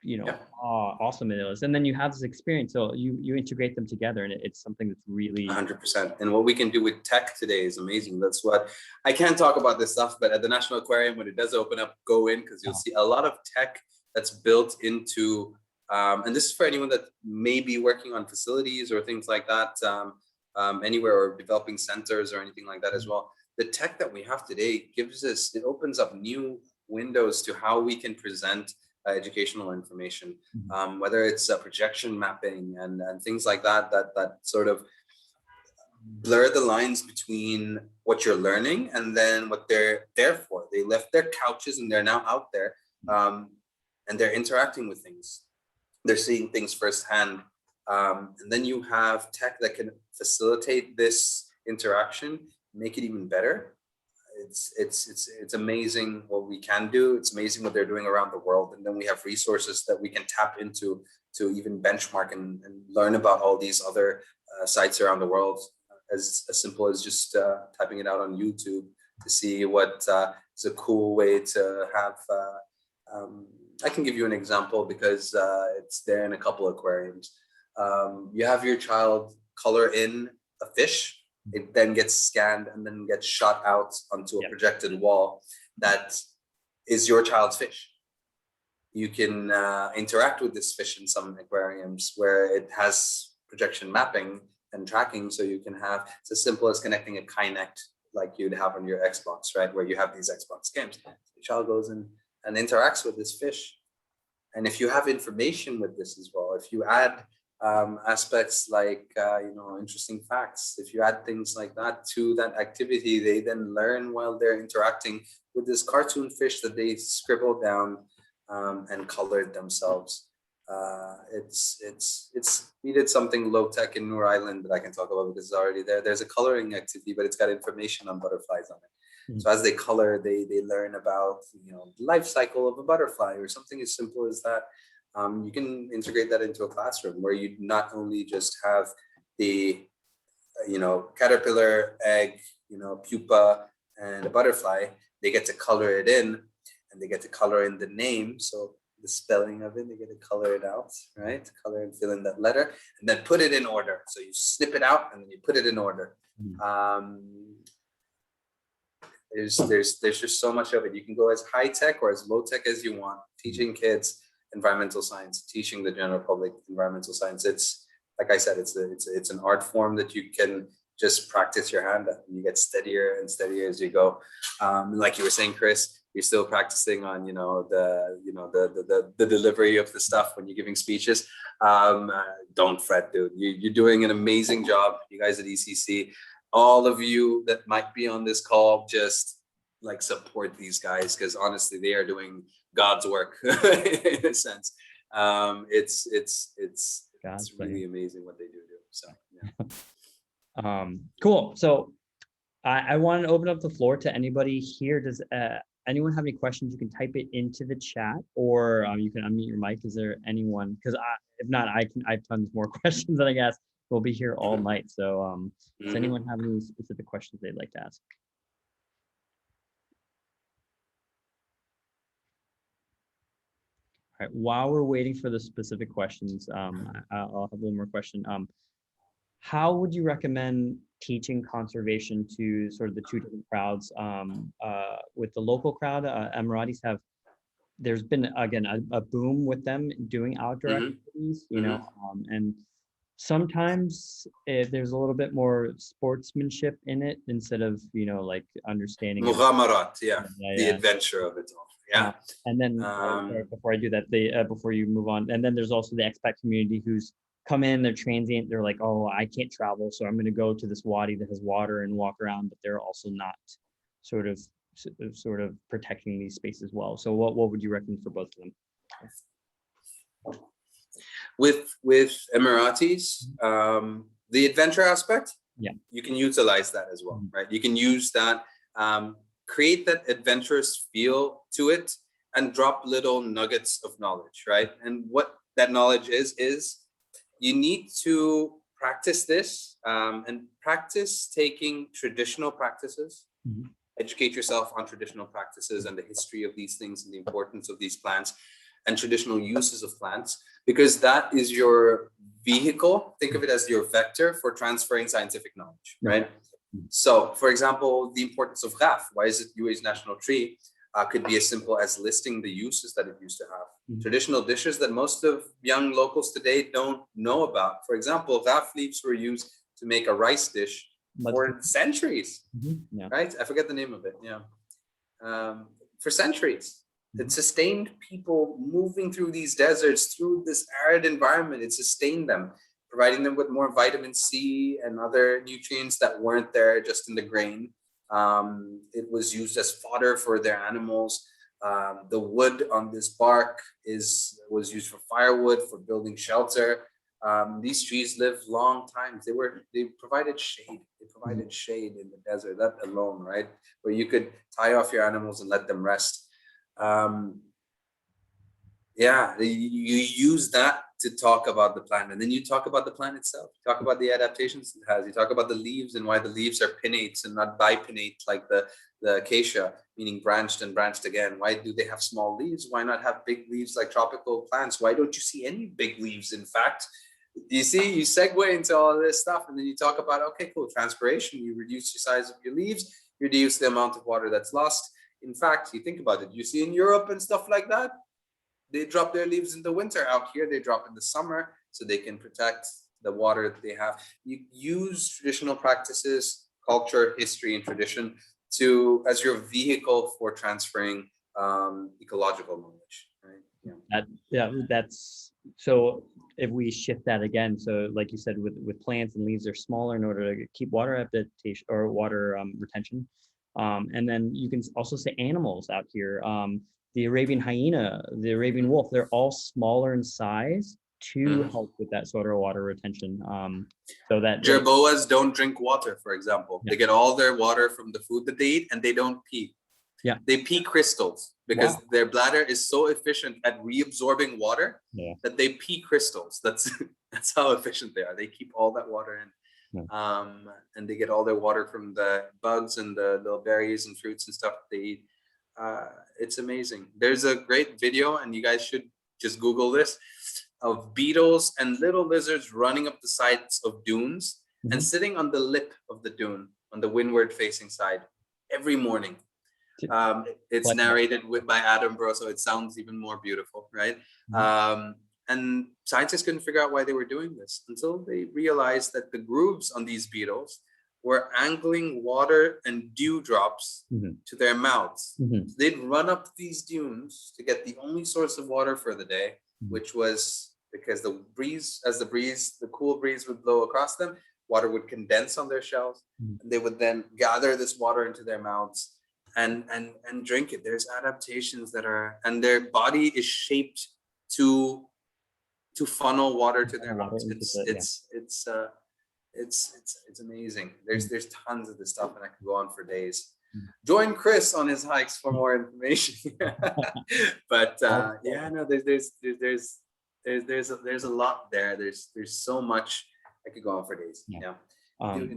B: you know, awesome it is. And then you have this experience, so you integrate them together, and it's something that's really
A: 100%. And what we can do with tech today is amazing. That's what I can't talk about this stuff, but at the National Aquarium, when it does open up, go in, because you'll see a lot of tech that's built into, and this is for anyone that may be working on facilities or things like that, anywhere, or developing centers or anything like that as well. The tech that we have today gives us, it opens up new windows to how we can present educational information, whether it's projection mapping and things like that, that sort of blur the lines between what you're learning and then what they're there for. They left their couches and they're now out there, and they're interacting with things. They're seeing things firsthand. And then you have tech that can facilitate this interaction, make it even better. It's amazing what we can do. It's amazing what they're doing around the world. And then we have resources that we can tap into to even benchmark and learn about all these other sites around the world, as simple as just typing it out on YouTube to see what is a cool way to have. I can give you an example because it's there in a couple of aquariums. You have your child color in a fish. It then gets scanned and then gets shot out onto a projected wall that is your child's fish. You can interact with this fish in some aquariums where it has projection mapping and tracking, so you can have, it's as simple as connecting a Kinect like you'd have on your Xbox, right? Where you have these Xbox games. The child goes in and interacts with this fish. And if you have information with this as well, if you add aspects like, you know, interesting facts, if you add things like that to that activity, they then learn while they're interacting with this cartoon fish that they scribbled down and colored themselves. We did something low tech in Noor Island that I can talk about because it's already there. There's a coloring activity, but it's got information on butterflies on it. So as they color, they learn about, you know, the life cycle of a butterfly or something as simple as that. You can integrate that into a classroom where you not only just have the, you know, caterpillar, egg, you know, pupa, and a butterfly. They get to color it in, and they get to color in the name. So the spelling of it, they get to color it out, right? Color and fill in that letter, and then put it in order. So you snip it out, and then you put it in order. There's just so much of it. You can go as high tech or as low tech as you want, teaching kids environmental science, teaching the general public environmental science. It's, like I said, it's an art form that you can just practice your hand at. You get steadier and steadier as you go. Like you were saying, Chris, you're still practicing on, you know, the delivery of the stuff when you're giving speeches. Don't fret, dude. You're doing an amazing job. You guys at ECC, all of you that might be on this call, just like support these guys, because honestly, they are doing God's work in a sense. It's really amazing what they do. So yeah.
B: Cool. So I want to open up the floor to anybody here. Does anyone have any questions? You can type it into the chat, or you can unmute your mic. Is there anyone? Because if not, I have tons more questions that I guess we'll be here all night. So does anyone have any specific questions they'd like to ask? All right, while we're waiting for the specific questions, I'll have one more question. How would you recommend teaching conservation to sort of the two different crowds? With the local crowd, Emiratis there's been, again, a boom with them doing outdoor activities, you know, and sometimes there's a little bit more sportsmanship in it instead of, you know, like understanding.
A: Mughamarat, the adventure of it all. Yeah.
B: And then before I do that, before you move on, and then there's also the expat community who's come in, they're transient, they're like, oh, I can't travel, so I'm going to go to this wadi that has water and walk around, but they're also not sort of protecting these spaces well. So what would you recommend for both of them?
A: With Emiratis, the adventure aspect,
B: yeah,
A: you can utilize that as well, right? You can use that create that adventurous feel to it and drop little nuggets of knowledge, right? And what that knowledge is you need to practice this and practice taking traditional practices, educate yourself on traditional practices and the history of these things and the importance of these plants and traditional uses of plants, because that is your vehicle. Think of it as your vector for transferring scientific knowledge, right? So, for example, the importance of raf. Why is it UAE's national tree? Could be as simple as listing the uses that it used to have. Traditional dishes that most of young locals today don't know about. For example, raf leaves were used to make a rice dish for centuries, right? I forget the name of it, for centuries. It sustained people moving through these deserts, through this arid environment. It sustained them, providing them with more vitamin C and other nutrients that weren't there just in the grain. It was used as fodder for their animals. The wood on this bark was used for firewood, for building shelter. These trees lived long times. They provided shade. They provided shade in the desert, that alone, right? Where you could tie off your animals and let them rest. You use that to talk about the plant, and then you talk about the plant itself. You talk about the adaptations it has. You talk about the leaves and why the leaves are pinnates and not bipinnate like the acacia, meaning branched and branched again. Why do they have small leaves? Why not have big leaves like tropical plants? Why don't you see any big leaves? In fact, you see, you segue into all this stuff, and then you talk about, okay, cool, transpiration. You reduce the size of your leaves, you reduce the amount of water that's lost. In fact, you think about it, you see in Europe and stuff like that, they drop their leaves in the winter. Out here, they drop in the summer so they can protect the water that they have. You use traditional practices, culture, history, and tradition as your vehicle for transferring ecological knowledge, right?
B: That's so. If we shift that again, so like you said, with plants and leaves, they're smaller in order to keep water adaptation or water retention. And then you can also say animals out here. The Arabian hyena, the Arabian wolf, they're all smaller in size to help with that sort of water retention. So that
A: jerboas don't drink water, for example. They get all their water from the food that they eat, and they don't pee. They pee crystals because their bladder is so efficient at reabsorbing water that they pee crystals. That's how efficient they are. They keep all that water in. And they get all their water from the bugs and the little berries and fruits and stuff they eat. It's amazing. There's a great video, and you guys should just Google this, of beetles and little lizards running up the sides of dunes and sitting on the lip of the dune on the windward facing side every morning. It's narrated by Adam Bro, so it sounds even more beautiful, right? And scientists couldn't figure out why they were doing this until they realized that the grooves on these beetles were angling water and dewdrops to their mouths. So they'd run up these dunes to get the only source of water for the day, which was because the cool breeze would blow across them, water would condense on their shells, and they would then gather this water into their mouths and drink it. There's adaptations and their body is shaped to funnel water to their mouths. It's amazing. There's tons of this stuff, and I could go on for days. Join Chris on his hikes for more information. But there's a lot there. There's so much. I could go on for days.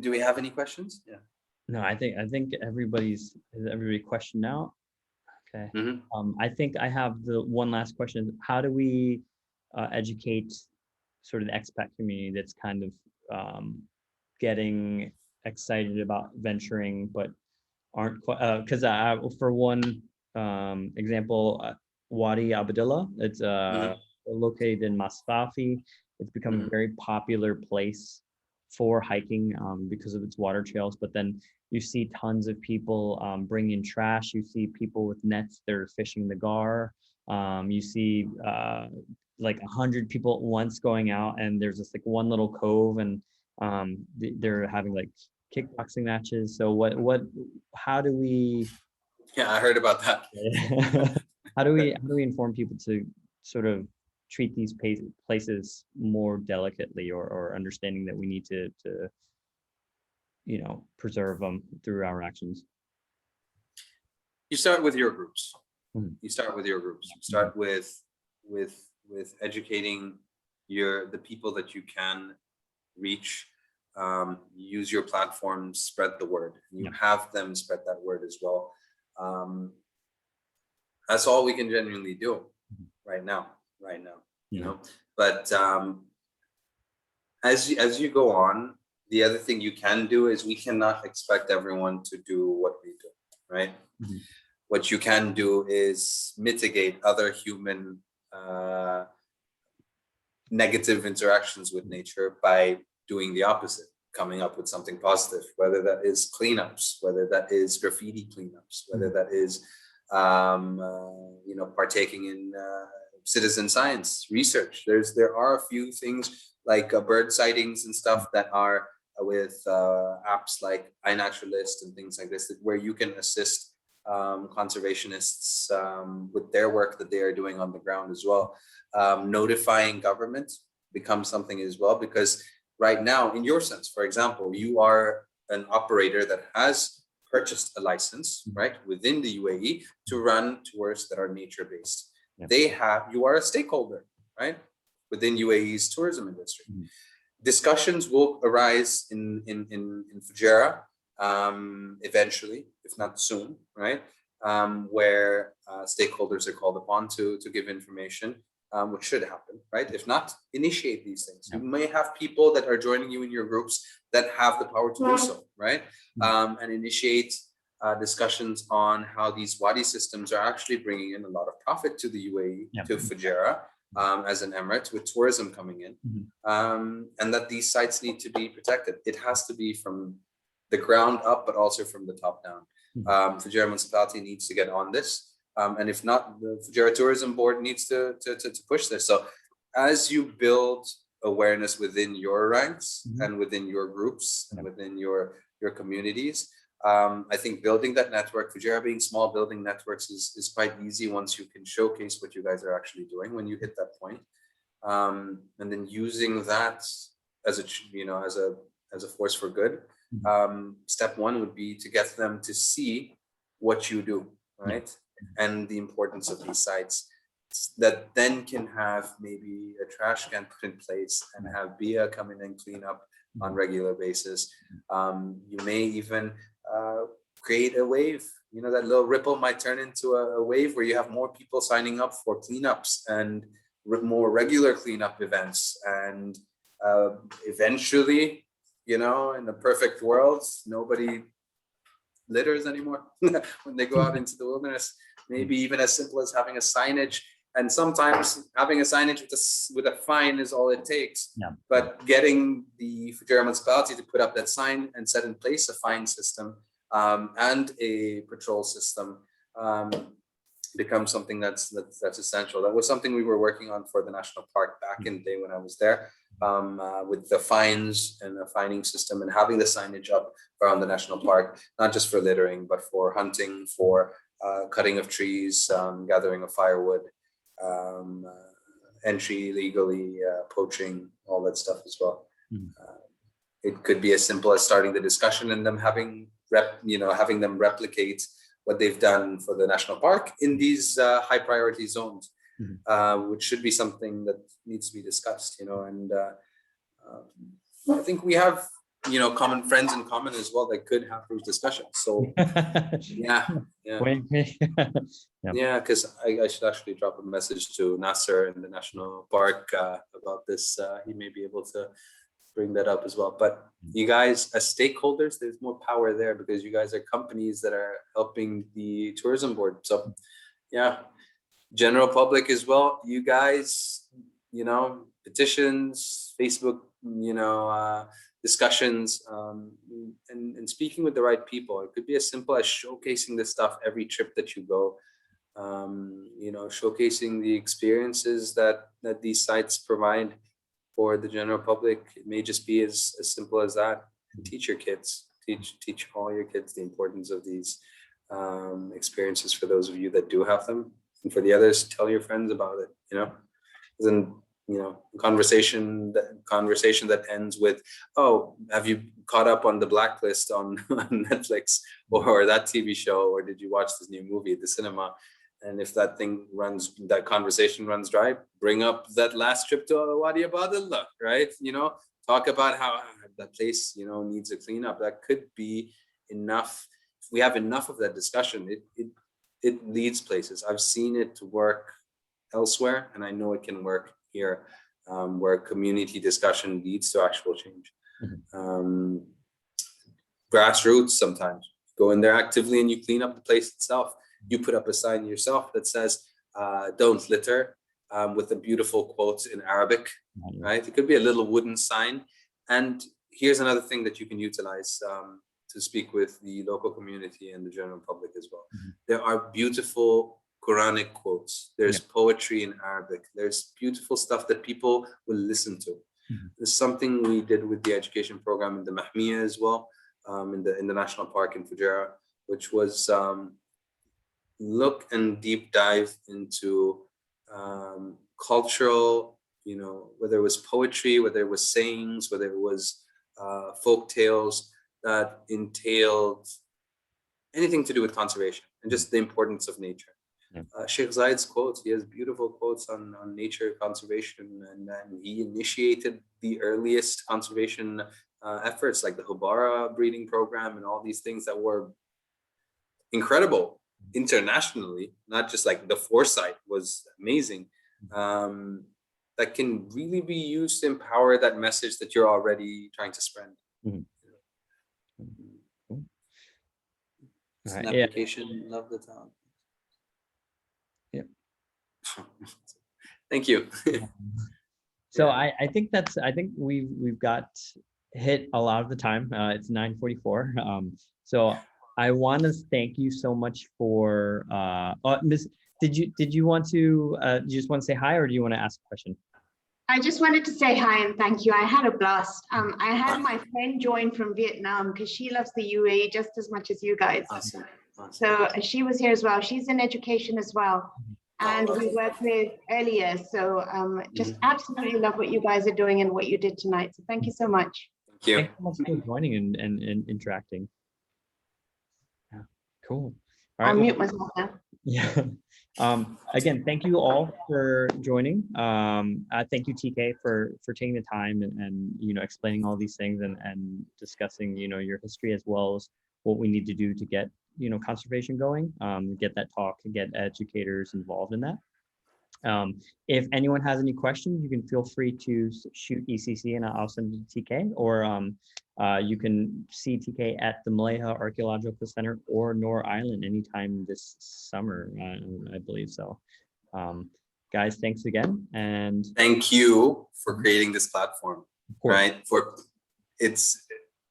A: Do we have any questions?
B: No, I think everybody questioned out. Okay. I think I have the one last question. How do we educate sort of the expat community that's kind of getting excited about venturing but aren't quite, because for one example, Wadi Abdullah, it's located in Masfafi. It's become a very popular place for hiking because of its water trails, but then you see tons of people bringing trash. You see people with nets, they're fishing the gar. You see like 100 people at once going out, and there's just like one little cove, and they're having like kickboxing matches. So how do we
A: I heard about that.
B: how do we inform people to sort of treat these places more delicately, or understanding that we need to preserve them through our actions?
A: You start with your groups.
B: Mhm.
A: You start with your groups. You start with educating the people that you can reach. Use your platform, spread the word. You have them spread that word as well. That's all we can genuinely do right now. You know. But as you go on, the other thing you can do is we cannot expect everyone to do what we do, right?
B: Mhm.
A: What you can do is mitigate other human negative interactions with nature by doing the opposite, coming up with something positive, whether that is cleanups, whether that is graffiti cleanups, whether that is partaking in citizen science research. There are a few things like bird sightings and stuff that are with apps like iNaturalist and things like this, where you can assist conservationists with their work that they are doing on the ground as well. Notifying government becomes something as well, because right now, in your sense, for example, you are an operator that has purchased a license, right, within the UAE to run tours that are nature-based. You are a stakeholder, right, within UAE's tourism industry. Discussions will arise in Fujairah eventually, if not soon, right, where stakeholders are called upon to give information, which should happen, right? If not, initiate these things. You may have people that are joining you in your groups that have the power to do so, right? And initiate discussions on how these wadi systems are actually bringing in a lot of profit to the UAE, to Fujairah, as an emirate, with tourism coming in, and that these sites need to be protected. It has to be from the ground up, but also from the top down. Fujairah municipality needs to get on this. And if not, the Fujairah Tourism Board needs to push this. So as you build awareness within your ranks and within your groups and within your communities, I think building that network, Fujairah being small, building networks is quite easy once you can showcase what you guys are actually doing when you hit that point. And then using that as a force for good. Step one would be to get them to see what you do, right? And the importance of these sites, that then can have maybe a trash can put in place and have BIA come in and clean up on regular basis. You may even create a wave, that little ripple might turn into a wave where you have more people signing up for cleanups and more regular cleanup events. And eventually, in a perfect world, nobody litters anymore when they go out into the wilderness. Maybe even as simple as having a signage, and sometimes having a signage with a fine is all it takes. But getting the Fujairah municipality to put up that sign and set in place a fine system and a patrol system becomes something that's essential. That was something we were working on for the national park back in the day when I was there, with the fines and the fining system and having the signage up around the national park, not just for littering, but for hunting, for cutting of trees, gathering of firewood, entry legally, poaching, all that stuff as well. It could be as simple as starting the discussion and them having them replicate what they've done for the national park in these high priority zones, which should be something that needs to be discussed, and I think we have, common friends in common as well that could have those discussions. So yeah. Because I should actually drop a message to Nasser in the national park about this. He may be able to bring that up as well. But you guys, as stakeholders, there's more power there because you guys are companies that are helping the tourism board. So yeah, general public as well. You guys, petitions, Facebook, discussions, and speaking with the right people. It could be as simple as showcasing this stuff every trip that you go. Showcasing the experiences that these sites provide for the general public. It may just be as simple as that. Teach your kids, teach all your kids the importance of these experiences for those of you that do have them, and for the others, tell your friends about it. Then conversation that ends with, oh, have you caught up on the Blacklist on Netflix, or that TV show, or did you watch this new movie at the cinema? And if that conversation runs dry, bring up that last trip to Wadi Wurrayah, right? Talk about how that place, needs a cleanup. That could be enough. If we have enough of that discussion, it leads places. I've seen it work elsewhere, and I know it can work here, where community discussion leads to actual change. Grassroots, sometimes go in there actively and you clean up the place itself. You put up a sign yourself that says, don't litter, with a beautiful quote in Arabic, right? It could be a little wooden sign. And here's another thing that you can utilize to speak with the local community and the general public as well. There are beautiful Quranic quotes. There's poetry in Arabic. There's beautiful stuff that people will listen to. There's something we did with the education program in the Mahmiya as well, in the national park in Fujairah, which was look and deep dive into cultural, whether it was poetry, whether it was sayings, whether it was folk tales that entailed anything to do with conservation and just the importance of nature. Sheikh Zayed's quotes, he has beautiful quotes on nature conservation, and he initiated the earliest conservation efforts, like the Hubara breeding program and all these things that were incredible internationally, not just like the foresight was amazing, that can really be used to empower that message that you're already trying to spread. It's an application, love the town. Thank you.
B: So I think we've got hit a lot of the time. It's 9:44. So I want to thank you so much for Miss. Did you want to do you just want to say hi, or do you want to ask a question?
C: I just wanted to say hi and thank you. I had a blast. I had my friend join from Vietnam because she loves the UAE just as much as you guys.
A: Awesome.
C: So she was here as well. She's in education as well. And we worked with earlier. So just absolutely love what you guys are doing and what you did tonight. So thank you so much.
A: Thank you.
B: Thanks so much for joining and interacting. Yeah, cool. All right.
C: I'll mute myself now.
B: Yeah. Again, thank you all for joining. Thank you, TK, for taking the time and explaining all these things and discussing your history, as well as what we need to do to get conservation going, get that talk, get educators involved in that. If anyone has any questions, you can feel free to shoot ECC and I'll send it to TK, or you can see TK at the Mleiha Archeological Center or Noor Island anytime this summer, I believe so. Guys, thanks again. And
A: thank you for creating this platform, right?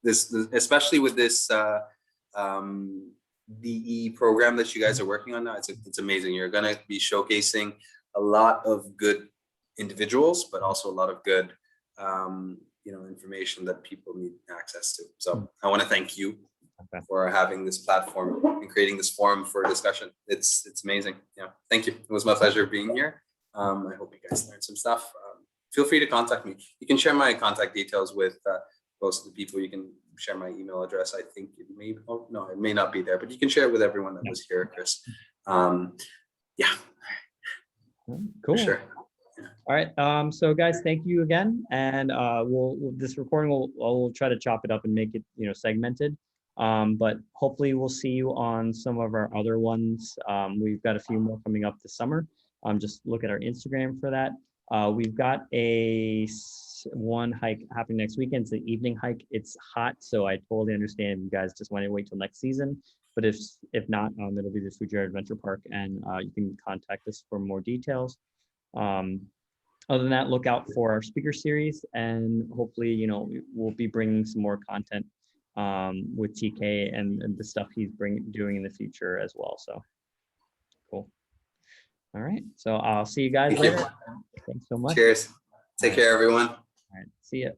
A: Especially with this DE program that you guys are working on now. It's amazing. You're going to be showcasing a lot of good individuals, but also a lot of good information that people need access to. So I want to thank you for having this platform and creating this forum for discussion. It's amazing. Yeah, thank you. It was my pleasure being here. I hope you guys learned some stuff. Feel free to contact me. You can share my contact details with most of the people. You can share my email address. I think it may, it may not be there, but you can share it with everyone that was here, Chris. Yeah.
B: Cool.
A: For sure. Yeah.
B: All right. So guys, thank you again. And this recording, we'll try to chop it up and make it, segmented. But hopefully we'll see you on some of our other ones. We've got a few more coming up this summer. Just look at our Instagram for that. We've got one hike happening next weekend. It's an evening hike. It's hot, so I totally understand you guys just want to wait till next season. But if not, it'll be the Fujairah Adventure Park, and you can contact us for more details. Other than that, look out for our speaker series, and hopefully, we'll be bringing some more content with TK and the stuff he's doing in the future as well. So cool. All right. So I'll see you guys later. Thanks so much.
A: Cheers. Take care, everyone.
B: All right. See ya.